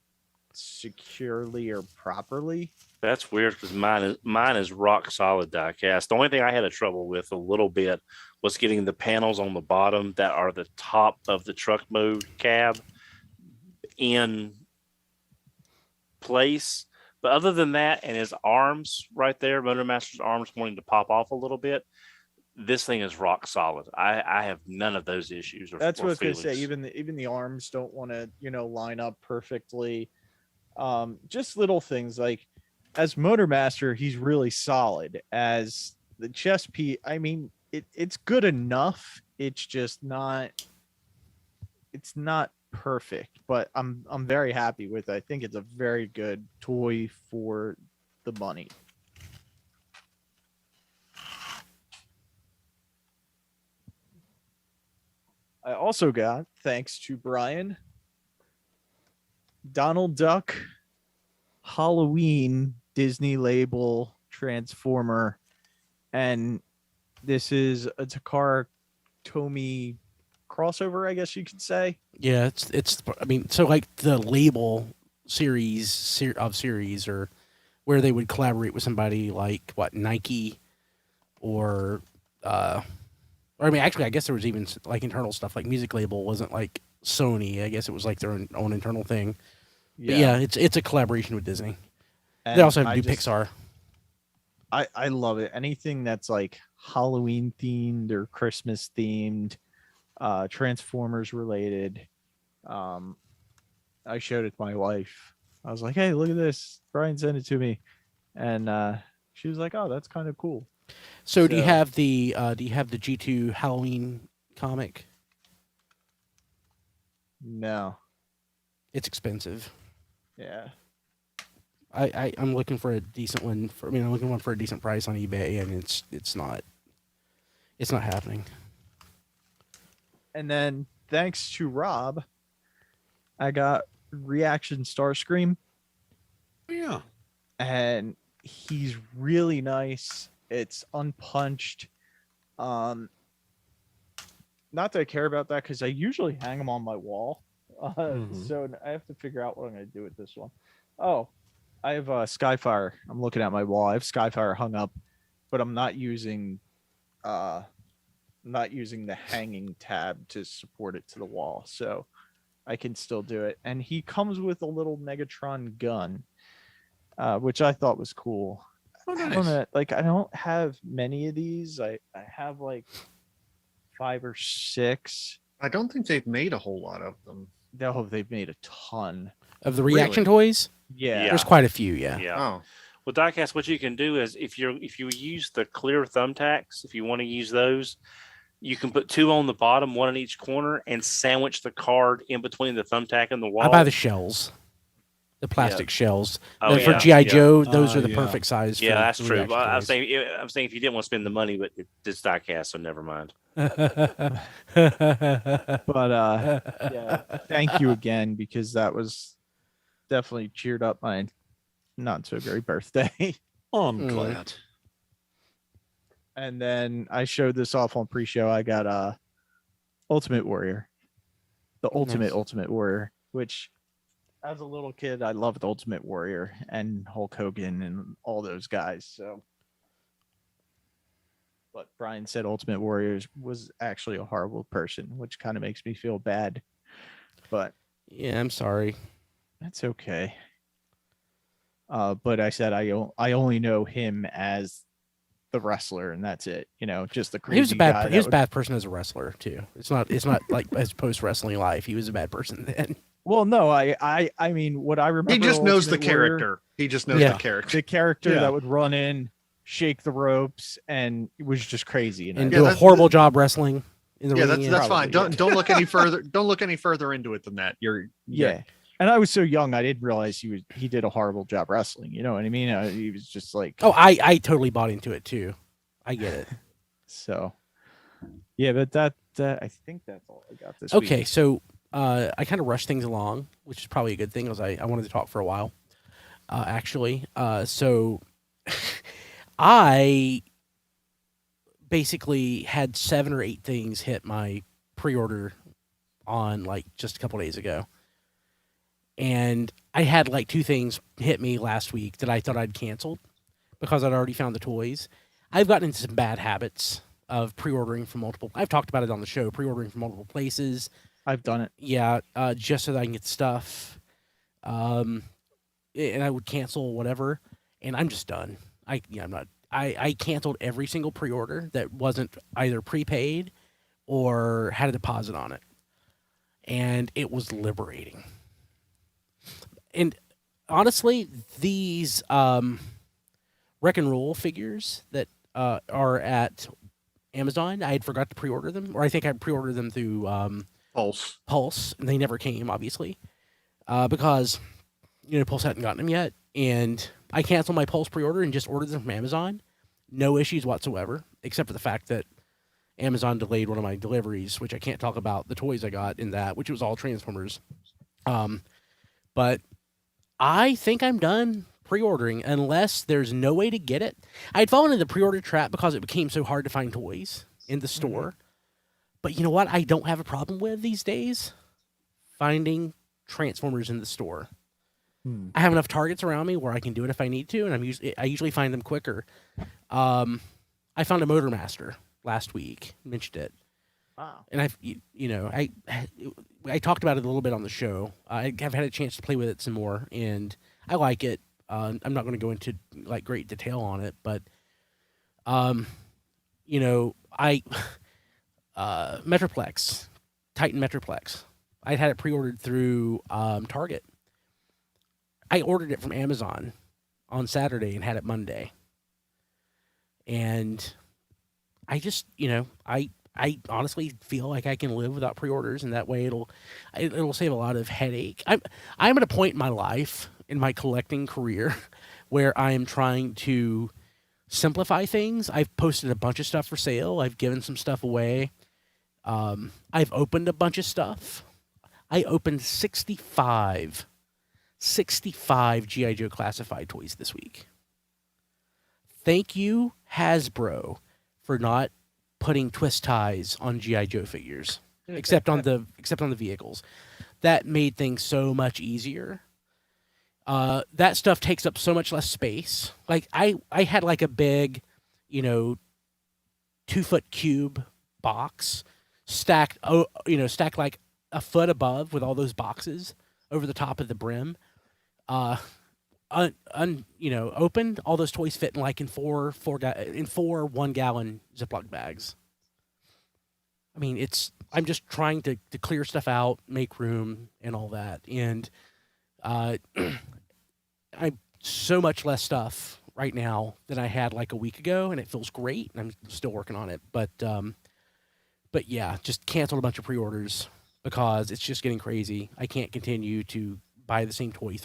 [SPEAKER 5] securely or properly.
[SPEAKER 2] That's weird because mine is rock solid diecast. The only thing I had a trouble with a little bit was getting the panels on the bottom that are the top of the truck mode cab in place. But other than that, and his arms right there, Motormaster's arms wanting to pop off a little bit, this thing is rock solid. I have none of those issues.
[SPEAKER 5] That's what I was going to say. Even the arms don't want to, line up perfectly. Just little things like, as Motormaster, he's really solid. As the chest piece, I mean, it's good enough. It's just not. It's not perfect, but I'm very happy with it. I think it's a very good toy for the money. I also got, thanks to Brian, Donald Duck Halloween Disney label Transformer, and this is a Takara Tomy crossover, I guess you could say.
[SPEAKER 1] Yeah, it's I mean, so like the label series or where they would collaborate with somebody like Nike or Or I mean, actually, I guess there was even like internal stuff. Like music label wasn't like Sony. I guess it was like their own internal thing. But yeah, it's a collaboration with Disney.
[SPEAKER 5] And
[SPEAKER 1] They also have to
[SPEAKER 5] I
[SPEAKER 1] do
[SPEAKER 5] just-
[SPEAKER 1] Pixar.
[SPEAKER 5] I love it. Anything that's like Halloween themed or Christmas themed, Transformers related. I showed it to my wife. I was like, "Hey, look at this! Brian sent it to me," and she was like, "Oh, that's kind of cool."
[SPEAKER 1] So do you
[SPEAKER 5] So-
[SPEAKER 1] have the G2 Halloween comic?
[SPEAKER 5] No,
[SPEAKER 1] It's expensive.
[SPEAKER 5] yeah,
[SPEAKER 1] I'm looking for a decent one. I'm looking for a decent price on eBay, and it's not happening.
[SPEAKER 5] and then thanks to Rob, I got Reaction Starscream,
[SPEAKER 3] Yeah.
[SPEAKER 5] and he's really nice. It's unpunched. Not that I care about that because I usually hang them on my wall. So I have to figure out what I'm going to do with this one. Oh, I have Skyfire. I'm looking at my wall. I have Skyfire hung up, but I'm not using the hanging tab to support it to the wall. So I can still do it. And he comes with a little Megatron gun, which I thought was cool.
[SPEAKER 3] Oh,
[SPEAKER 5] I
[SPEAKER 3] nice.
[SPEAKER 5] don't know, like I don't have many of these. I have like 5 or 6.
[SPEAKER 4] I don't think they've made a whole lot of them.
[SPEAKER 5] No, they've made a ton.
[SPEAKER 1] Of the reaction toys,
[SPEAKER 5] Yeah.
[SPEAKER 1] there's quite a few. Yeah.
[SPEAKER 2] Yeah.
[SPEAKER 4] Oh,
[SPEAKER 2] With diecast, what you can do is if you use the clear thumbtacks, if you want to use those, you can put 2 on the bottom, 1 in each corner, and sandwich the card in between the thumbtack and the wall.
[SPEAKER 1] I buy the shells, the plastic shells.
[SPEAKER 2] Oh,
[SPEAKER 1] For
[SPEAKER 2] yeah,
[SPEAKER 1] GI
[SPEAKER 2] yeah.
[SPEAKER 1] Joe, those are the
[SPEAKER 3] Yeah.
[SPEAKER 1] perfect size.
[SPEAKER 2] Yeah,
[SPEAKER 1] for
[SPEAKER 2] that's
[SPEAKER 1] the
[SPEAKER 2] true.
[SPEAKER 1] reaction
[SPEAKER 2] I'm
[SPEAKER 1] toys.
[SPEAKER 2] saying if you didn't want to spend the money, but it's diecast, so never mind.
[SPEAKER 5] But yeah, thank you again because that was definitely cheered up my not so great birthday.
[SPEAKER 3] Oh, I'm
[SPEAKER 1] Mm.
[SPEAKER 3] glad.
[SPEAKER 5] And then I showed this off on pre-show. I got Ultimate Warrior, the
[SPEAKER 1] Nice.
[SPEAKER 5] Ultimate Warrior, which as a little kid I loved Ultimate Warrior and Hulk Hogan and all those guys. So, but Brian said Ultimate Warrior was actually a horrible person, which kind of makes me feel bad. But
[SPEAKER 1] Yeah, I'm sorry.
[SPEAKER 5] that's okay. But I said I only know him as the wrestler, and that's it. You know, just the crazy
[SPEAKER 1] He was a bad.
[SPEAKER 5] guy
[SPEAKER 1] He was
[SPEAKER 5] that
[SPEAKER 1] a bad person as a wrestler too. It's not like his post wrestling life. He was a bad person then.
[SPEAKER 5] Well, no, I mean, what I remember.
[SPEAKER 4] he just knows the
[SPEAKER 5] Ultimate Warrior,
[SPEAKER 4] character. He just knows
[SPEAKER 1] Yeah.
[SPEAKER 4] the character.
[SPEAKER 5] the character
[SPEAKER 3] Yeah.
[SPEAKER 5] that would run in, shake the ropes, and it was just crazy.
[SPEAKER 1] And
[SPEAKER 4] Yeah,
[SPEAKER 1] do a
[SPEAKER 4] that's-
[SPEAKER 1] horrible job wrestling in the
[SPEAKER 4] Yeah,
[SPEAKER 1] ring.
[SPEAKER 4] that's fine.
[SPEAKER 5] Probably,
[SPEAKER 4] Don't look any further. Don't look any further into it than that.
[SPEAKER 5] yeah. And I was so young, I didn't realize he did a horrible job wrestling. You know what I mean? He was just like,
[SPEAKER 1] Oh, I totally bought into it too. I get it.
[SPEAKER 5] so. Yeah, but that I think that's all I got this week.
[SPEAKER 1] Okay, so I kind of rushed things along, which is probably a good thing because I wanted to talk for a while. Actually, so I basically had 7 or 8 things hit my pre-order on like just a couple days ago. And I had like 2 things hit me last week that I thought I'd canceled because I'd already found the toys. I've gotten into some bad habits of pre-ordering from multiple. I've talked about it on the show, pre-ordering from multiple places.
[SPEAKER 5] I've done it.
[SPEAKER 1] Yeah, just so that I can get stuff. And I would cancel whatever, and I'm just done. I'm not. I canceled every single pre-order that wasn't either prepaid or had a deposit on it, and it was liberating. And honestly, these Wreck and Roll figures that are at Amazon, I had forgot to pre-order them, or I think I pre-ordered them through Pulse, and they never came, obviously, because Pulse hadn't gotten them yet, and I canceled my Pulse pre-order and just ordered them from Amazon. No issues whatsoever, except for the fact that Amazon delayed one of my deliveries, which I can't talk about the toys I got in that, which was all Transformers. But I think I'm done pre-ordering unless there's no way to get it. I had fallen into the pre-order trap because it became so hard to find toys in the store. But you know what I don't have a problem with these days? Finding Transformers in the store. I have enough targets around me where I can do it if I need to, and I usually find them quicker. I found a Motormaster last week. Mentioned it.
[SPEAKER 5] Wow.
[SPEAKER 1] And I talked about it a little bit on the show. I have had a chance to play with it some more, and I like it. I'm not going to go into like great detail on it, but I Metroplex, Titan Metroplex. I had it pre-ordered through Target. I ordered it from Amazon on Saturday and had it Monday. And I just, I honestly feel like I can live without pre-orders, and that way it'll save a lot of headache. I'm at a point in my life, in my collecting career, where I am trying to simplify things. I've posted a bunch of stuff for sale. I've given some stuff away. I've opened a bunch of stuff. I opened 65 G.I. Joe classified toys this week. Thank you, Hasbro, for not putting twist ties on G.I. Joe figures, except on the vehicles. That made things so much easier. That stuff takes up so much less space. Like I had like a big, 2-foot cube box stacked like a foot above with all those boxes over the top of the brim. Opened, all those toys fit in like in four 1-gallon Ziploc bags. I mean, I'm just trying to clear stuff out, make room, and all that. And I'm so much less stuff right now than I had like a week ago, and it feels great. And I'm still working on it, but yeah, just canceled a bunch of pre-orders because it's just getting crazy. I can't continue to buy the same toy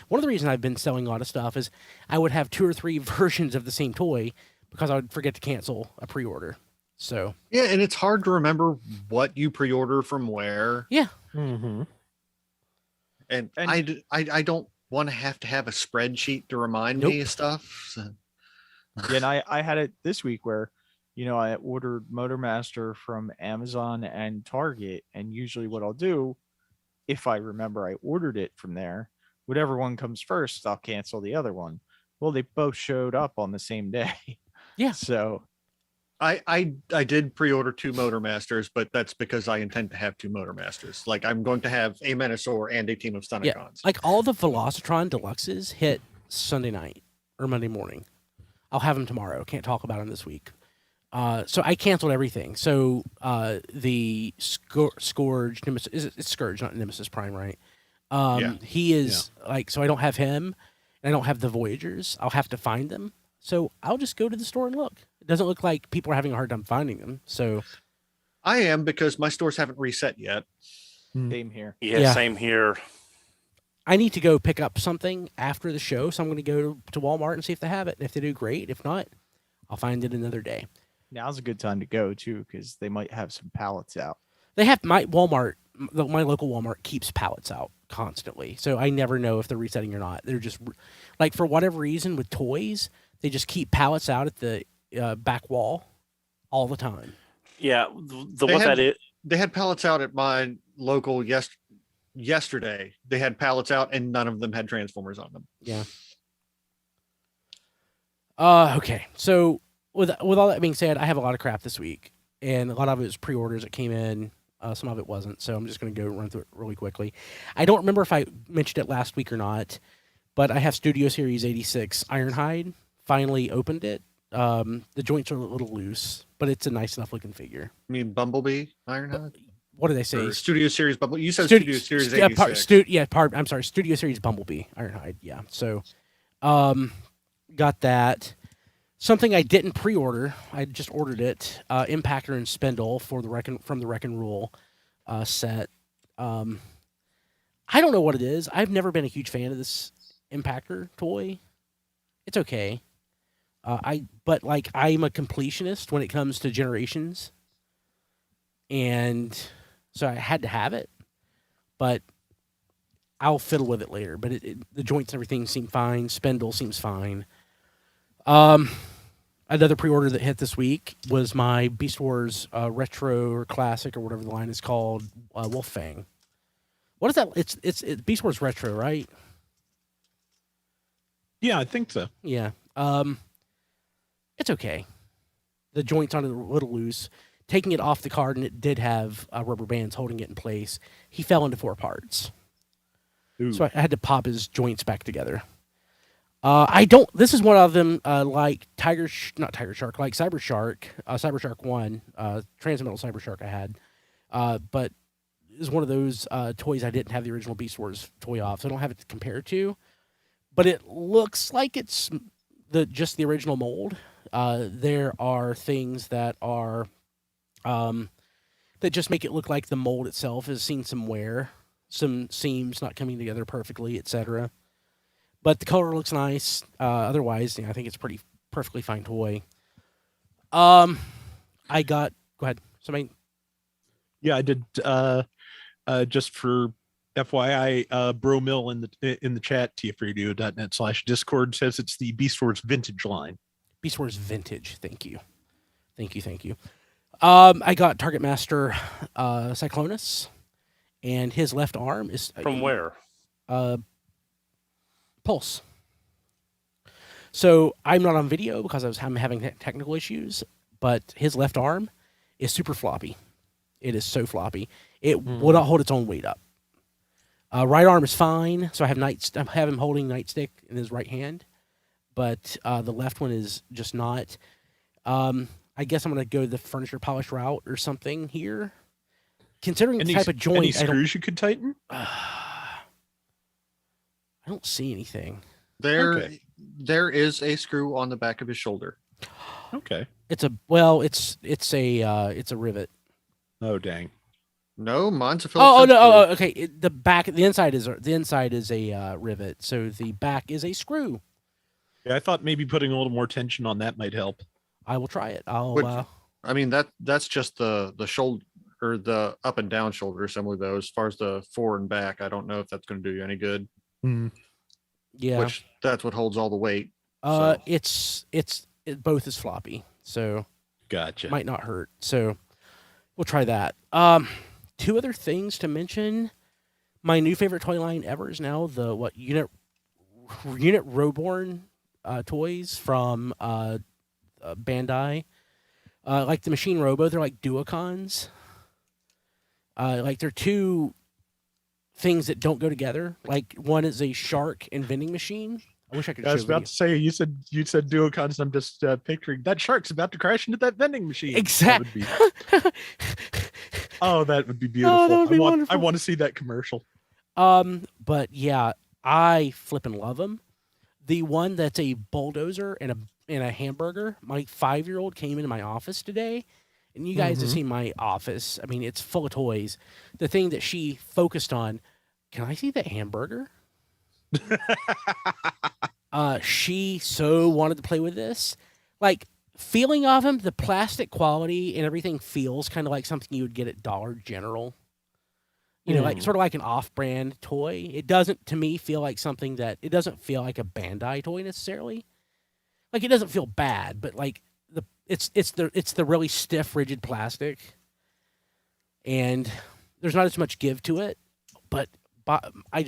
[SPEAKER 1] one of the reasons I've been selling a lot of stuff is I would have 2 or 3 versions of the same toy because I would forget to cancel a pre-order. So
[SPEAKER 4] yeah, and it's hard to remember what you pre-order from where.
[SPEAKER 1] Yeah.
[SPEAKER 3] Mm-hmm.
[SPEAKER 4] And I don't want to have a spreadsheet to remind me of stuff. So.
[SPEAKER 5] Yeah, and I had it this week where, I ordered Motormaster from Amazon and Target, and usually what I'll do, if I remember I ordered it from there, whatever one comes first, I'll cancel the other one. Well, they both showed up on the same day.
[SPEAKER 1] Yeah.
[SPEAKER 5] So
[SPEAKER 4] I did pre-order 2 Motormasters, but that's because I intend to have 2 Motormasters. Like I'm going to have a Menasor and a team of Stunticons.
[SPEAKER 1] Yeah, like all the Velocitron Deluxes hit Sunday night or Monday morning. I'll have them tomorrow. Can't talk about them this week. So I canceled everything. So the Scourge, Nemesis, it's Scourge, not Nemesis Prime, right?
[SPEAKER 4] Yeah.
[SPEAKER 1] He is so I don't have him, and I don't have the Voyagers. I'll have to find them. So I'll just go to the store and look. It doesn't look like people are having a hard time finding them. So
[SPEAKER 4] I am, because my stores haven't reset yet.
[SPEAKER 5] same here.
[SPEAKER 2] Yeah, same here.
[SPEAKER 1] I need to go pick up something after the show, so I'm going to go to Walmart and see if they have it. And if they do, great. If not, I'll find it another day.
[SPEAKER 5] Now's a good time to go too, because they might have some pallets out.
[SPEAKER 1] They have my local Walmart keeps pallets out constantly, so I never know if they're resetting or not. They're just like, for whatever reason with toys, they just keep pallets out at the back wall all the time.
[SPEAKER 2] Yeah,
[SPEAKER 4] they had pallets out at my local yesterday. They had pallets out, and none of them had Transformers on them.
[SPEAKER 1] Yeah. Okay, so with all that being said, I have a lot of crap this week, and a lot of it was pre-orders that came in. Some of it wasn't, so I'm just going to go run through it really quickly. I don't remember if I mentioned it last week or not, but I have Studio Series 86 Ironhide. Finally opened it. The joints are a little loose, but it's a nice enough looking figure.
[SPEAKER 4] I mean, Bumblebee Ironhide?
[SPEAKER 1] What did they say?
[SPEAKER 4] Or Studio Series Bumblebee. You said Studio Series 86.
[SPEAKER 1] I'm sorry, Studio Series Bumblebee Ironhide. Yeah, so got that. Something I didn't pre-order, I just ordered it. Impactor and Spindle from the Wreck and Rule set. I don't know what it is. I've never been a huge fan of this Impactor toy. It's okay. But I'm a completionist when it comes to Generations, and so I had to have it. But I'll fiddle with it later. But the joints and everything seem fine. Spindle seems fine. Another pre-order that hit this week was my Beast Wars Retro or Classic or whatever the line is called, Wolffang. What is that? It's Beast Wars Retro, right?
[SPEAKER 3] Yeah, I think so.
[SPEAKER 1] Yeah. It's okay. the joints on it were a little loose. Taking it off the card, and it did have rubber bands holding it in place. He fell into 4 parts.
[SPEAKER 3] Ooh.
[SPEAKER 1] So I had to pop his joints back together. I don't. This is one of them, like not Tiger Shark, like Cyber Shark, Cyber Shark 1, Transmetal Cyber Shark I had. But it was one of those toys I didn't have the original Beast Wars toy off, so I don't have it to compare to. But it looks like it's just the original mold. There are things that are that just make it look like the mold itself has seen some wear, some seams not coming together perfectly, etc. But the color looks nice. Otherwise, I think it's perfectly fine toy. Go ahead. Somebody.
[SPEAKER 3] Yeah, I did. Just for FYI, Bro Mill in the chat, tfradio.net/Discord says it's the Beast Wars Vintage line.
[SPEAKER 1] Beast Wars Vintage. Thank you. I got Target Master Cyclonus, and his left arm is
[SPEAKER 2] From where?
[SPEAKER 1] Pulse. So I'm not on video because I'm having technical issues, but his left arm is super floppy. It is so floppy. It will not hold its own weight up. Right arm is fine, so I have him holding nightstick in his right hand, but the left one is just not. I guess I'm going to go the furniture polish route or something here. Considering the type of joint,
[SPEAKER 3] any screws you could tighten?
[SPEAKER 1] I don't see anything.
[SPEAKER 4] There is a screw on the back of his shoulder.
[SPEAKER 3] Okay.
[SPEAKER 1] It's a rivet.
[SPEAKER 3] Oh dang.
[SPEAKER 4] No, mine's a
[SPEAKER 1] Oh
[SPEAKER 4] Phillips
[SPEAKER 1] no!
[SPEAKER 4] head screw.
[SPEAKER 1] Okay. The inside is a rivet. So the back is a screw.
[SPEAKER 3] Yeah, I thought maybe putting a little more tension on that might help.
[SPEAKER 1] I will try it.
[SPEAKER 4] I mean that's just the shoulder or the up and down shoulder assembly though. As far as the forward and back, I don't know if that's going to do you any good.
[SPEAKER 1] Yeah.
[SPEAKER 4] Which that's what holds all the weight.
[SPEAKER 1] It's both is floppy, so
[SPEAKER 3] Gotcha.
[SPEAKER 1] might not hurt. So we'll try that. 2 other things to mention. My new favorite toy line ever is now the unit Roborn toys from Bandai. Like the Machine Robo, they're like Duocons. Like they're 2 things that don't go together. Like one is a shark and vending machine. I wish I could.
[SPEAKER 3] I was about to say you said duocons. I'm just picturing that shark's about to crash into that vending machine.
[SPEAKER 1] Exactly.
[SPEAKER 3] That would be beautiful.
[SPEAKER 1] Oh, that would be wonderful.
[SPEAKER 3] I want to see that commercial.
[SPEAKER 1] But yeah, I flippin' love them. The one that's a bulldozer and a hamburger. My 5-year-old came into my office today, and you guys have seen my office. I mean, it's full of toys. The thing that she focused on, can I see the hamburger? She so wanted to play with this. Like, feeling of him, the plastic quality and everything feels kind of like something you would get at Dollar General. You know, like sort of like an off-brand toy. It doesn't, to me, feel like something that it doesn't feel like a Bandai toy necessarily. Like, it doesn't feel bad, but like it's the really stiff, rigid plastic, and there's not as much give to it. But I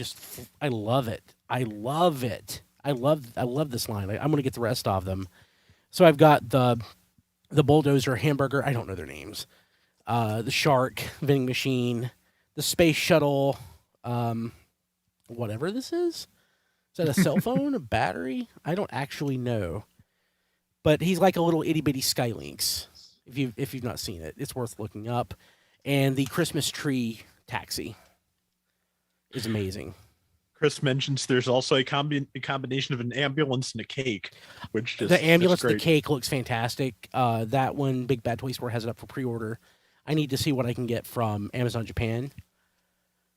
[SPEAKER 1] love it. I love it. I love this line. I'm gonna get the rest of them. So I've got the bulldozer, hamburger. I don't know their names. The shark, vending machine, the space shuttle, whatever this is. Is that a cell phone, a battery? I don't actually know. But he's like a little itty bitty Skylynx. If you've not seen it, it's worth looking up. And the Christmas tree taxi is amazing.
[SPEAKER 3] Chris mentions there's also a combination of an ambulance and a cake, which just
[SPEAKER 1] the ambulance,
[SPEAKER 3] great.
[SPEAKER 1] the cake looks fantastic. That one, Big Bad Toy Store has it up for pre-order. I need to see what I can get from Amazon Japan.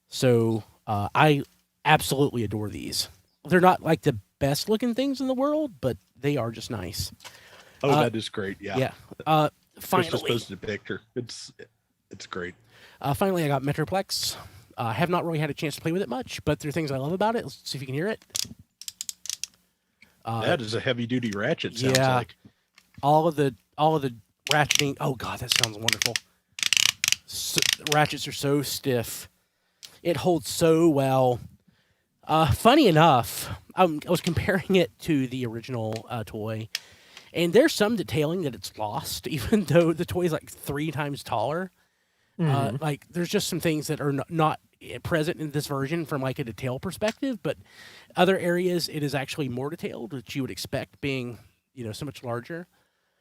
[SPEAKER 1] So I absolutely adore these. They're not like the best looking things in the world, but they are just nice.
[SPEAKER 3] Oh, that is great. Yeah.
[SPEAKER 1] Yeah. Finally,
[SPEAKER 3] Chris just posted a picture. It's great.
[SPEAKER 1] Finally, I got Metroplex. I have not really had a chance to play with it much, but there are things I love about it. Let's see if you can hear it.
[SPEAKER 3] That is a heavy duty ratchet. Sounds like
[SPEAKER 1] all of the ratcheting. Oh God, that sounds wonderful. Ratchets are so stiff. It holds so well. Funny enough, I was comparing it to the original toy, And there's some detailing that it's lost, even though the toy is like 3 times taller. Like there's just some things that are not present in this version from like a detail perspective, but other areas it is actually more detailed, which you would expect being, so much larger.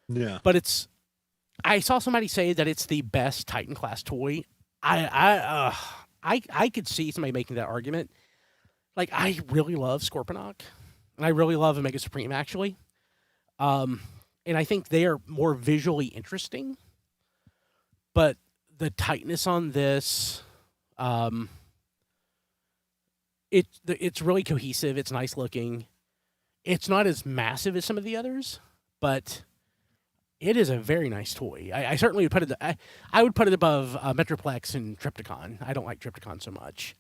[SPEAKER 3] Yeah.
[SPEAKER 1] But I saw somebody say that it's the best Titan class toy. I could see somebody making that argument. Like, I really love Scorponok, and I really love Omega Supreme, actually. And I think they are more visually interesting. But the tightness on this, it's really cohesive. It's nice looking. It's not as massive as some of the others, but it is a very nice toy. I certainly would put it. I would put it above Metroplex and Trypticon. I don't like Trypticon so much.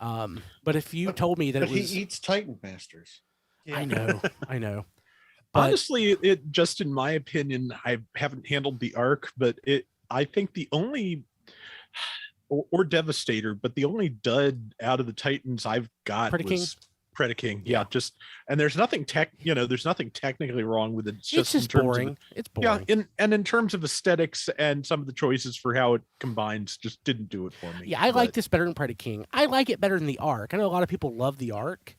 [SPEAKER 1] But if you told me that
[SPEAKER 4] but
[SPEAKER 1] it was,
[SPEAKER 4] he eats Titan Masters.
[SPEAKER 1] Yeah. I know. But,
[SPEAKER 3] honestly, it just in my opinion, I haven't handled the Arc, but I think the only or Devastator, but the only dud out of the Titans I've got was Predaking. Yeah, and there's nothing there's nothing technically wrong with it. It's just
[SPEAKER 1] boring. It's boring.
[SPEAKER 3] Yeah, in terms of aesthetics and some of the choices for how it combines, just didn't do it for me.
[SPEAKER 1] Yeah, I like this better than Predaking. I like it better than the Arc. I know a lot of people love the Arc.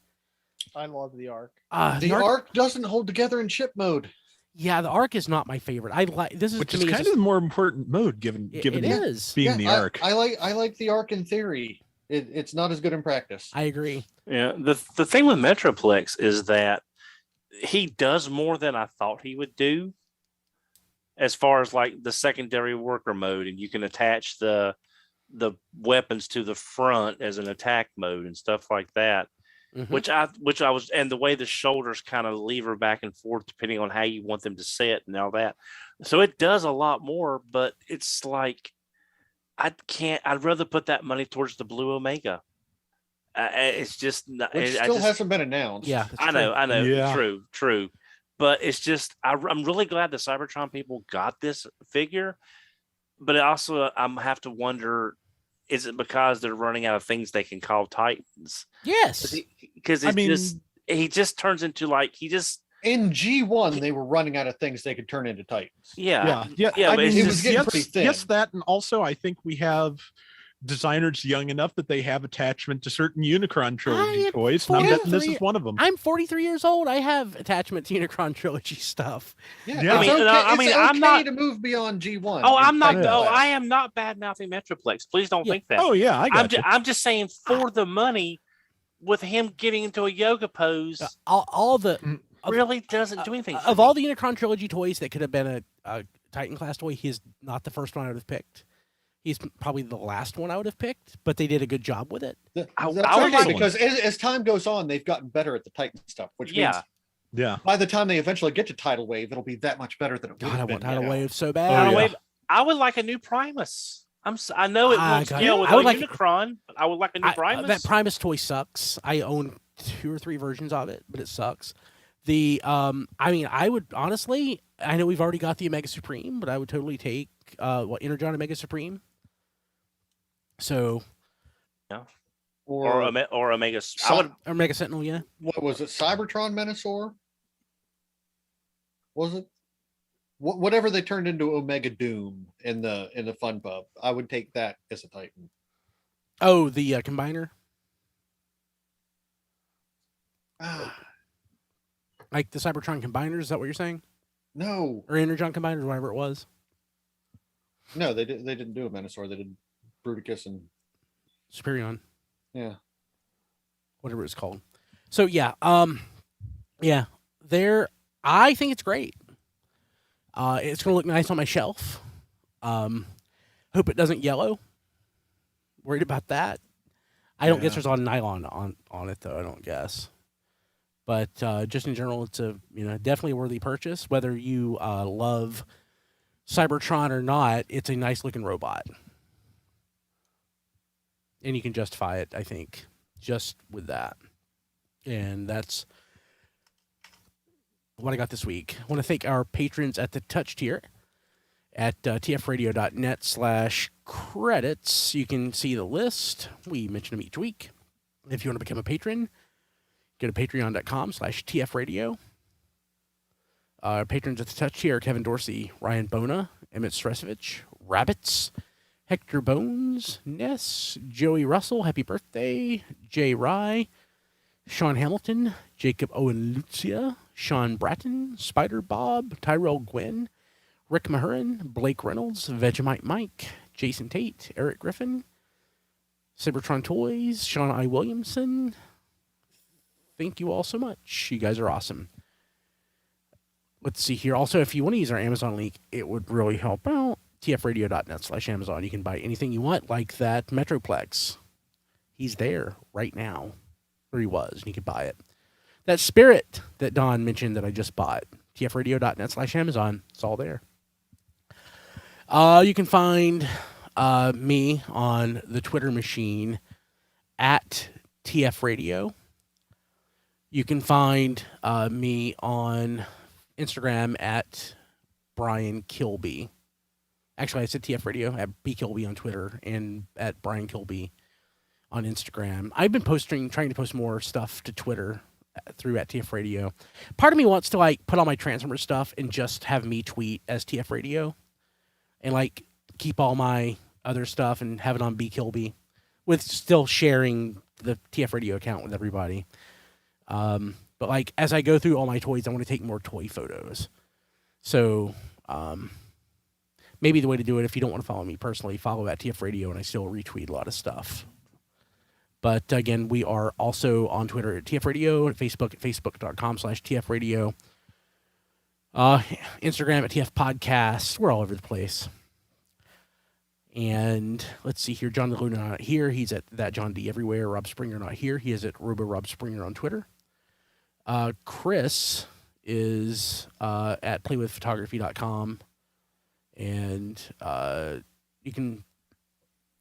[SPEAKER 5] I love the Arc.
[SPEAKER 4] The Arc doesn't hold together in ship mode.
[SPEAKER 1] Yeah, the Arc is not my favorite.
[SPEAKER 3] Which is kind of the more important mode given
[SPEAKER 1] it is.
[SPEAKER 3] being the Arc.
[SPEAKER 4] I like the Arc in theory. It's not as good in practice.
[SPEAKER 1] I agree.
[SPEAKER 2] Yeah, the thing with Metroplex is that he does more than I thought he would do, as far as like the secondary worker mode, and you can attach the weapons to the front as an attack mode and stuff like that. Mm-hmm. Which I was, and the way the shoulders kind of lever back and forth depending on how you want them to set and all that. So it does a lot more, but it's like I'd rather put that money towards the Blue Omega. It's just not,
[SPEAKER 4] which still hasn't been announced.
[SPEAKER 1] Yeah,
[SPEAKER 2] I know.
[SPEAKER 3] Yeah.
[SPEAKER 2] True. But it's just I'm really glad the Cybertron people got this figure, but also I'm have to wonder, is it because they're running out of things they can call Titans?
[SPEAKER 1] Yes,
[SPEAKER 2] because he just turns into like
[SPEAKER 4] in G1 they were running out of things they could turn into Titans.
[SPEAKER 3] Yeah.
[SPEAKER 4] I mean, it was getting pretty thin.
[SPEAKER 3] Yes, that, and also I think we have designers young enough that they have attachment to certain Unicron trilogy toys, and I'm betting this is one of them.
[SPEAKER 1] I'm 43 years old. I have attachment to Unicron trilogy stuff.
[SPEAKER 4] Yeah.
[SPEAKER 2] I'm not
[SPEAKER 4] to move beyond G1.
[SPEAKER 2] Oh, I'm not. I am not bad mouthing Metroplex. Please don't think that.
[SPEAKER 3] Oh yeah,
[SPEAKER 2] I'm just saying for the money, with him getting into a yoga pose,
[SPEAKER 1] all the
[SPEAKER 2] really doesn't do anything.
[SPEAKER 1] Of all the Unicron trilogy toys that could have been a Titan class toy, he's not the first one I would have picked. He's probably the last one I would have picked, but they did a good job with it.
[SPEAKER 4] Because as time goes on, they've gotten better at the Titan stuff, which means by the time they eventually get to Tidal Wave, it'll be that much better than it would have been.
[SPEAKER 1] Tidal Wave so bad.
[SPEAKER 2] Tidal Wave, I would like a new Primus. I know it won't scale with Unicron, but I would like a new Primus.
[SPEAKER 1] That Primus toy sucks. I own 2 or 3 versions of it, but it sucks. I would honestly, I know we've already got the Omega Supreme, but I would totally take Energon Omega Supreme. So,
[SPEAKER 2] yeah, or Omega.
[SPEAKER 1] Omega Sentinel. Yeah.
[SPEAKER 4] What was it? Cybertron Menasor? Was it? Whatever they turned into Omega Doom in the Fun Pub, I would take that as a Titan.
[SPEAKER 1] Oh, the combiner. Like the Cybertron combiners. Is that what you're saying?
[SPEAKER 4] No.
[SPEAKER 1] Or Energon combiners, whatever it was.
[SPEAKER 4] No, they didn't do a Menasor. They did Bruticus and
[SPEAKER 1] Superion.
[SPEAKER 4] Yeah.
[SPEAKER 1] Whatever it's called. So yeah, I think it's great. It's gonna look nice on my shelf. Hope it doesn't yellow. Worried about that. I don't guess there's a lot of nylon on it though, I don't guess. But just in general, it's a definitely a worthy purchase. Whether you love Cybertron or not, it's a nice looking robot. And you can justify it, I think, just with that. And that's what I got this week. I want to thank our patrons at the Touch tier at tfradio.net/credits. You can see the list. We mention them each week. If you want to become a patron, go to patreon.com/tfradio. Patrons at the touch here: Kevin Dorsey, Ryan Bona, Emmett Stresovich, Rabbits, Hector Bones, Ness, Joey Russell, happy birthday, Jay Rye, Sean Hamilton, Jacob Owen Lucia, Sean Bratton, Spider Bob, Tyrell Gwynn, Rick Mahurin, Blake Reynolds, Vegemite Mike, Jason Tate, Eric Griffin, Cybertron Toys, Sean I. Williamson. Thank you all so much. You guys are awesome. Let's see here. Also, if you want to use our Amazon link, it would really help out. tfradio.net/Amazon. You can buy anything you want, like that Metroplex. He's there right now. Or he was, and you could buy it. That Spirit that Don mentioned that I just bought. tfradio.net/Amazon. It's all there. You can find me on the Twitter machine at tfradio. You can find me on Instagram at Brian Kilby. Actually, I said TF Radio at B Kilby on Twitter and at Brian Kilby on Instagram. I've been trying to post more stuff to Twitter through at TF Radio. Part of me wants to like put all my Transformers stuff and just have me tweet as TF Radio, and like keep all my other stuff and have it on B Kilby, with still sharing the TF Radio account with everybody. But like as I go through all my toys, I want to take more toy photos. So maybe the way to do it, if you don't want to follow me personally, follow at TF Radio, and I still retweet a lot of stuff. But again, we are also on Twitter at TF Radio, at Facebook at facebook.com/TF Radio, Instagram at TF Podcasts. We're all over the place. And let's see here. John Luna not here. He's at that John D everywhere. Rob Springer not here. He is at Robo Rob Springer on Twitter. Chris is at playwithphotography.com, and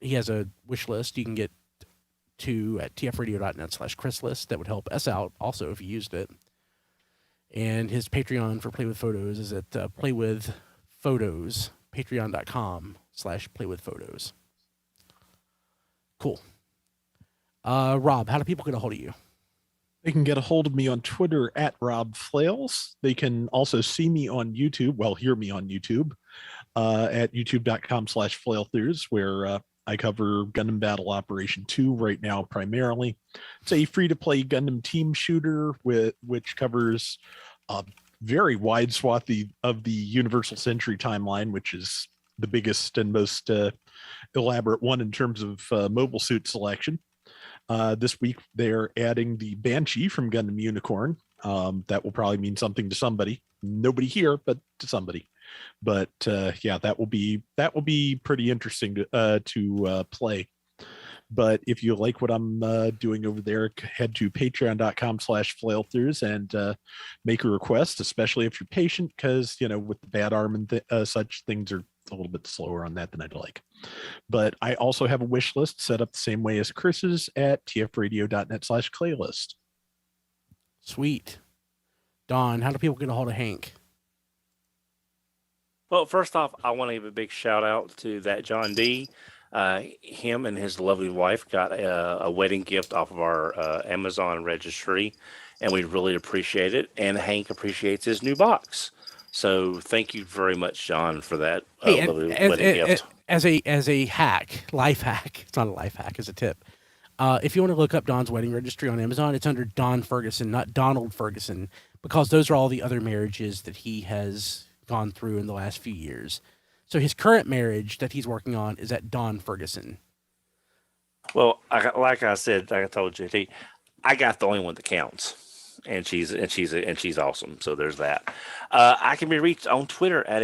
[SPEAKER 1] he has a wish list you can get to at tfradio.net/Chris list. That would help us out also if you used it. And his Patreon for Play With Photos is at playwithphotos, patreon.com/playwithphotos. Cool. Rob, how do people get a hold of you?
[SPEAKER 3] They can get a hold of me on Twitter at Rob Flails. They can also see me on YouTube, hear me on YouTube, at youtube.com/flailthers, where I cover Gundam Battle Operation 2 right now primarily. It's a free-to-play Gundam team shooter which covers a very wide swath of the Universal Century timeline, which is the biggest and most elaborate one in terms of mobile suit selection. This week, they're adding the Banshee from Gundam Unicorn. That will probably mean something to somebody. Nobody here, but to somebody. But yeah, that will be pretty interesting to play. But if you like what I'm doing over there, head to patreon.com/flailthers and make a request, especially if you're patient, because with the bad arm and such, things are a little bit slower on that than I'd like. But I also have a wish list set up the same way as Chris's at tfradio.net/claylist.
[SPEAKER 1] Sweet. Don, how do people get a hold of Hank?
[SPEAKER 2] Well, first off, I want to give a big shout out to that John D. Him and his lovely wife got a wedding gift off of our Amazon registry, and we really appreciate it. And Hank appreciates his new box. So thank you very much, John, for that lovely wedding gift.
[SPEAKER 1] As a life hack, it's not a life hack, as a tip. If you want to look up Don's wedding registry on Amazon, it's under Don Ferguson, not Donald Ferguson, because those are all the other marriages that he has gone through in the last few years. So his current marriage that he's working on is at Don Ferguson.
[SPEAKER 2] Well, like I said, like I told JT, I got the only one that counts, and she's awesome. So there's that. I can be reached on Twitter at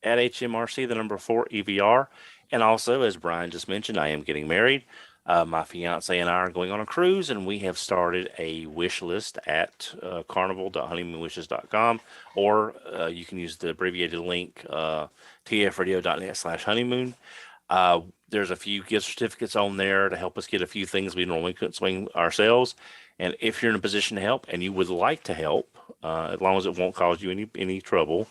[SPEAKER 2] HMRC 4 EVR, and also, as Brian just mentioned, I am getting married. My fiance and I are going on a cruise, and we have started a wish list at carnival.honeymoonwishes.com, or you can use the abbreviated link tfradio.net/honeymoon. There's a few gift certificates on there to help us get a few things we normally couldn't swing ourselves. And if you're in a position to help and you would like to help, as long as it won't cause you any trouble,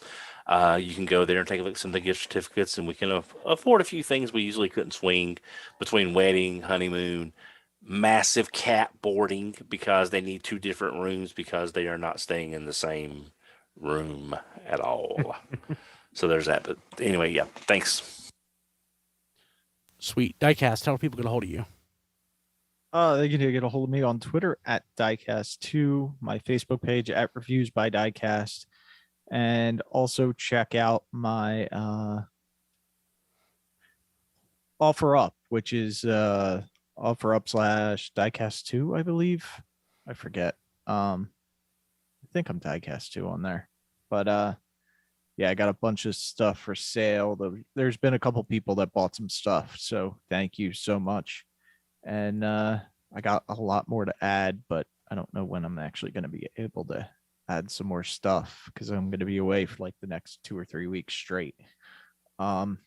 [SPEAKER 2] you can go there and take a look at some of the gift certificates, and we can afford a few things we usually couldn't swing between wedding, honeymoon, massive cat boarding, because they need 2 different rooms because they are not staying in the same room at all. So there's that. But anyway, yeah, thanks.
[SPEAKER 1] Sweet. Diecast, how are people get a hold of you?
[SPEAKER 5] They can get a hold of me on Twitter at Diecast2, my Facebook page at Reviews by Diecast, and also check out my Offer Up, which is Offer Up / Diecast2, I believe. I forget. I think I'm Diecast2 on there, but yeah, I got a bunch of stuff for sale. There's been a couple people that bought some stuff, so thank you so much. And I got a lot more to add, but I don't know when I'm actually going to be able to add some more stuff because I'm going to be away for like the next 2 or 3 weeks straight. But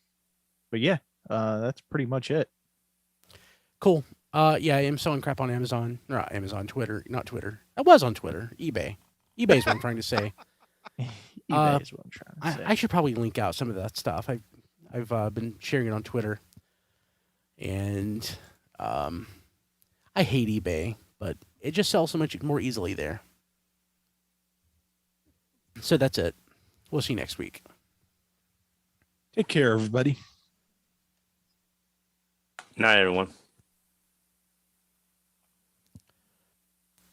[SPEAKER 5] yeah, that's pretty much it.
[SPEAKER 1] Cool. Yeah, I am selling crap on Amazon. Not Amazon, Twitter. Not Twitter. I was on Twitter. eBay. eBay is what I'm trying to say.
[SPEAKER 5] eBay is what I'm trying to say.
[SPEAKER 1] I should probably link out some of that stuff. I've been sharing it on Twitter, and I hate eBay, but it just sells so much more easily there. So that's it. We'll see you next week.
[SPEAKER 3] Take care, everybody.
[SPEAKER 2] Night, everyone.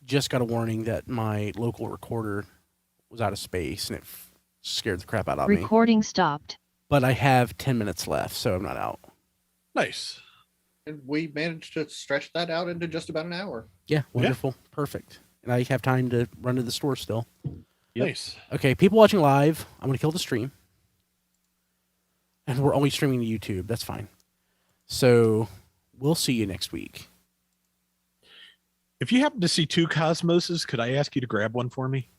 [SPEAKER 1] Just got a warning that my local recorder was out of space, and it scared the crap out of me.
[SPEAKER 6] Recording stopped.
[SPEAKER 1] But I have 10 minutes left, so I'm not out.
[SPEAKER 3] Nice.
[SPEAKER 4] And we managed to stretch that out into just about an hour.
[SPEAKER 1] Yeah, wonderful. Yeah. Perfect. And I have time to run to the store still.
[SPEAKER 3] Yep. Nice.
[SPEAKER 1] Okay, people watching live, I'm going to kill the stream. And we're only streaming to YouTube. That's fine. So we'll see you next week.
[SPEAKER 3] If you happen to see 2 Cosmoses, could I ask you to grab one for me?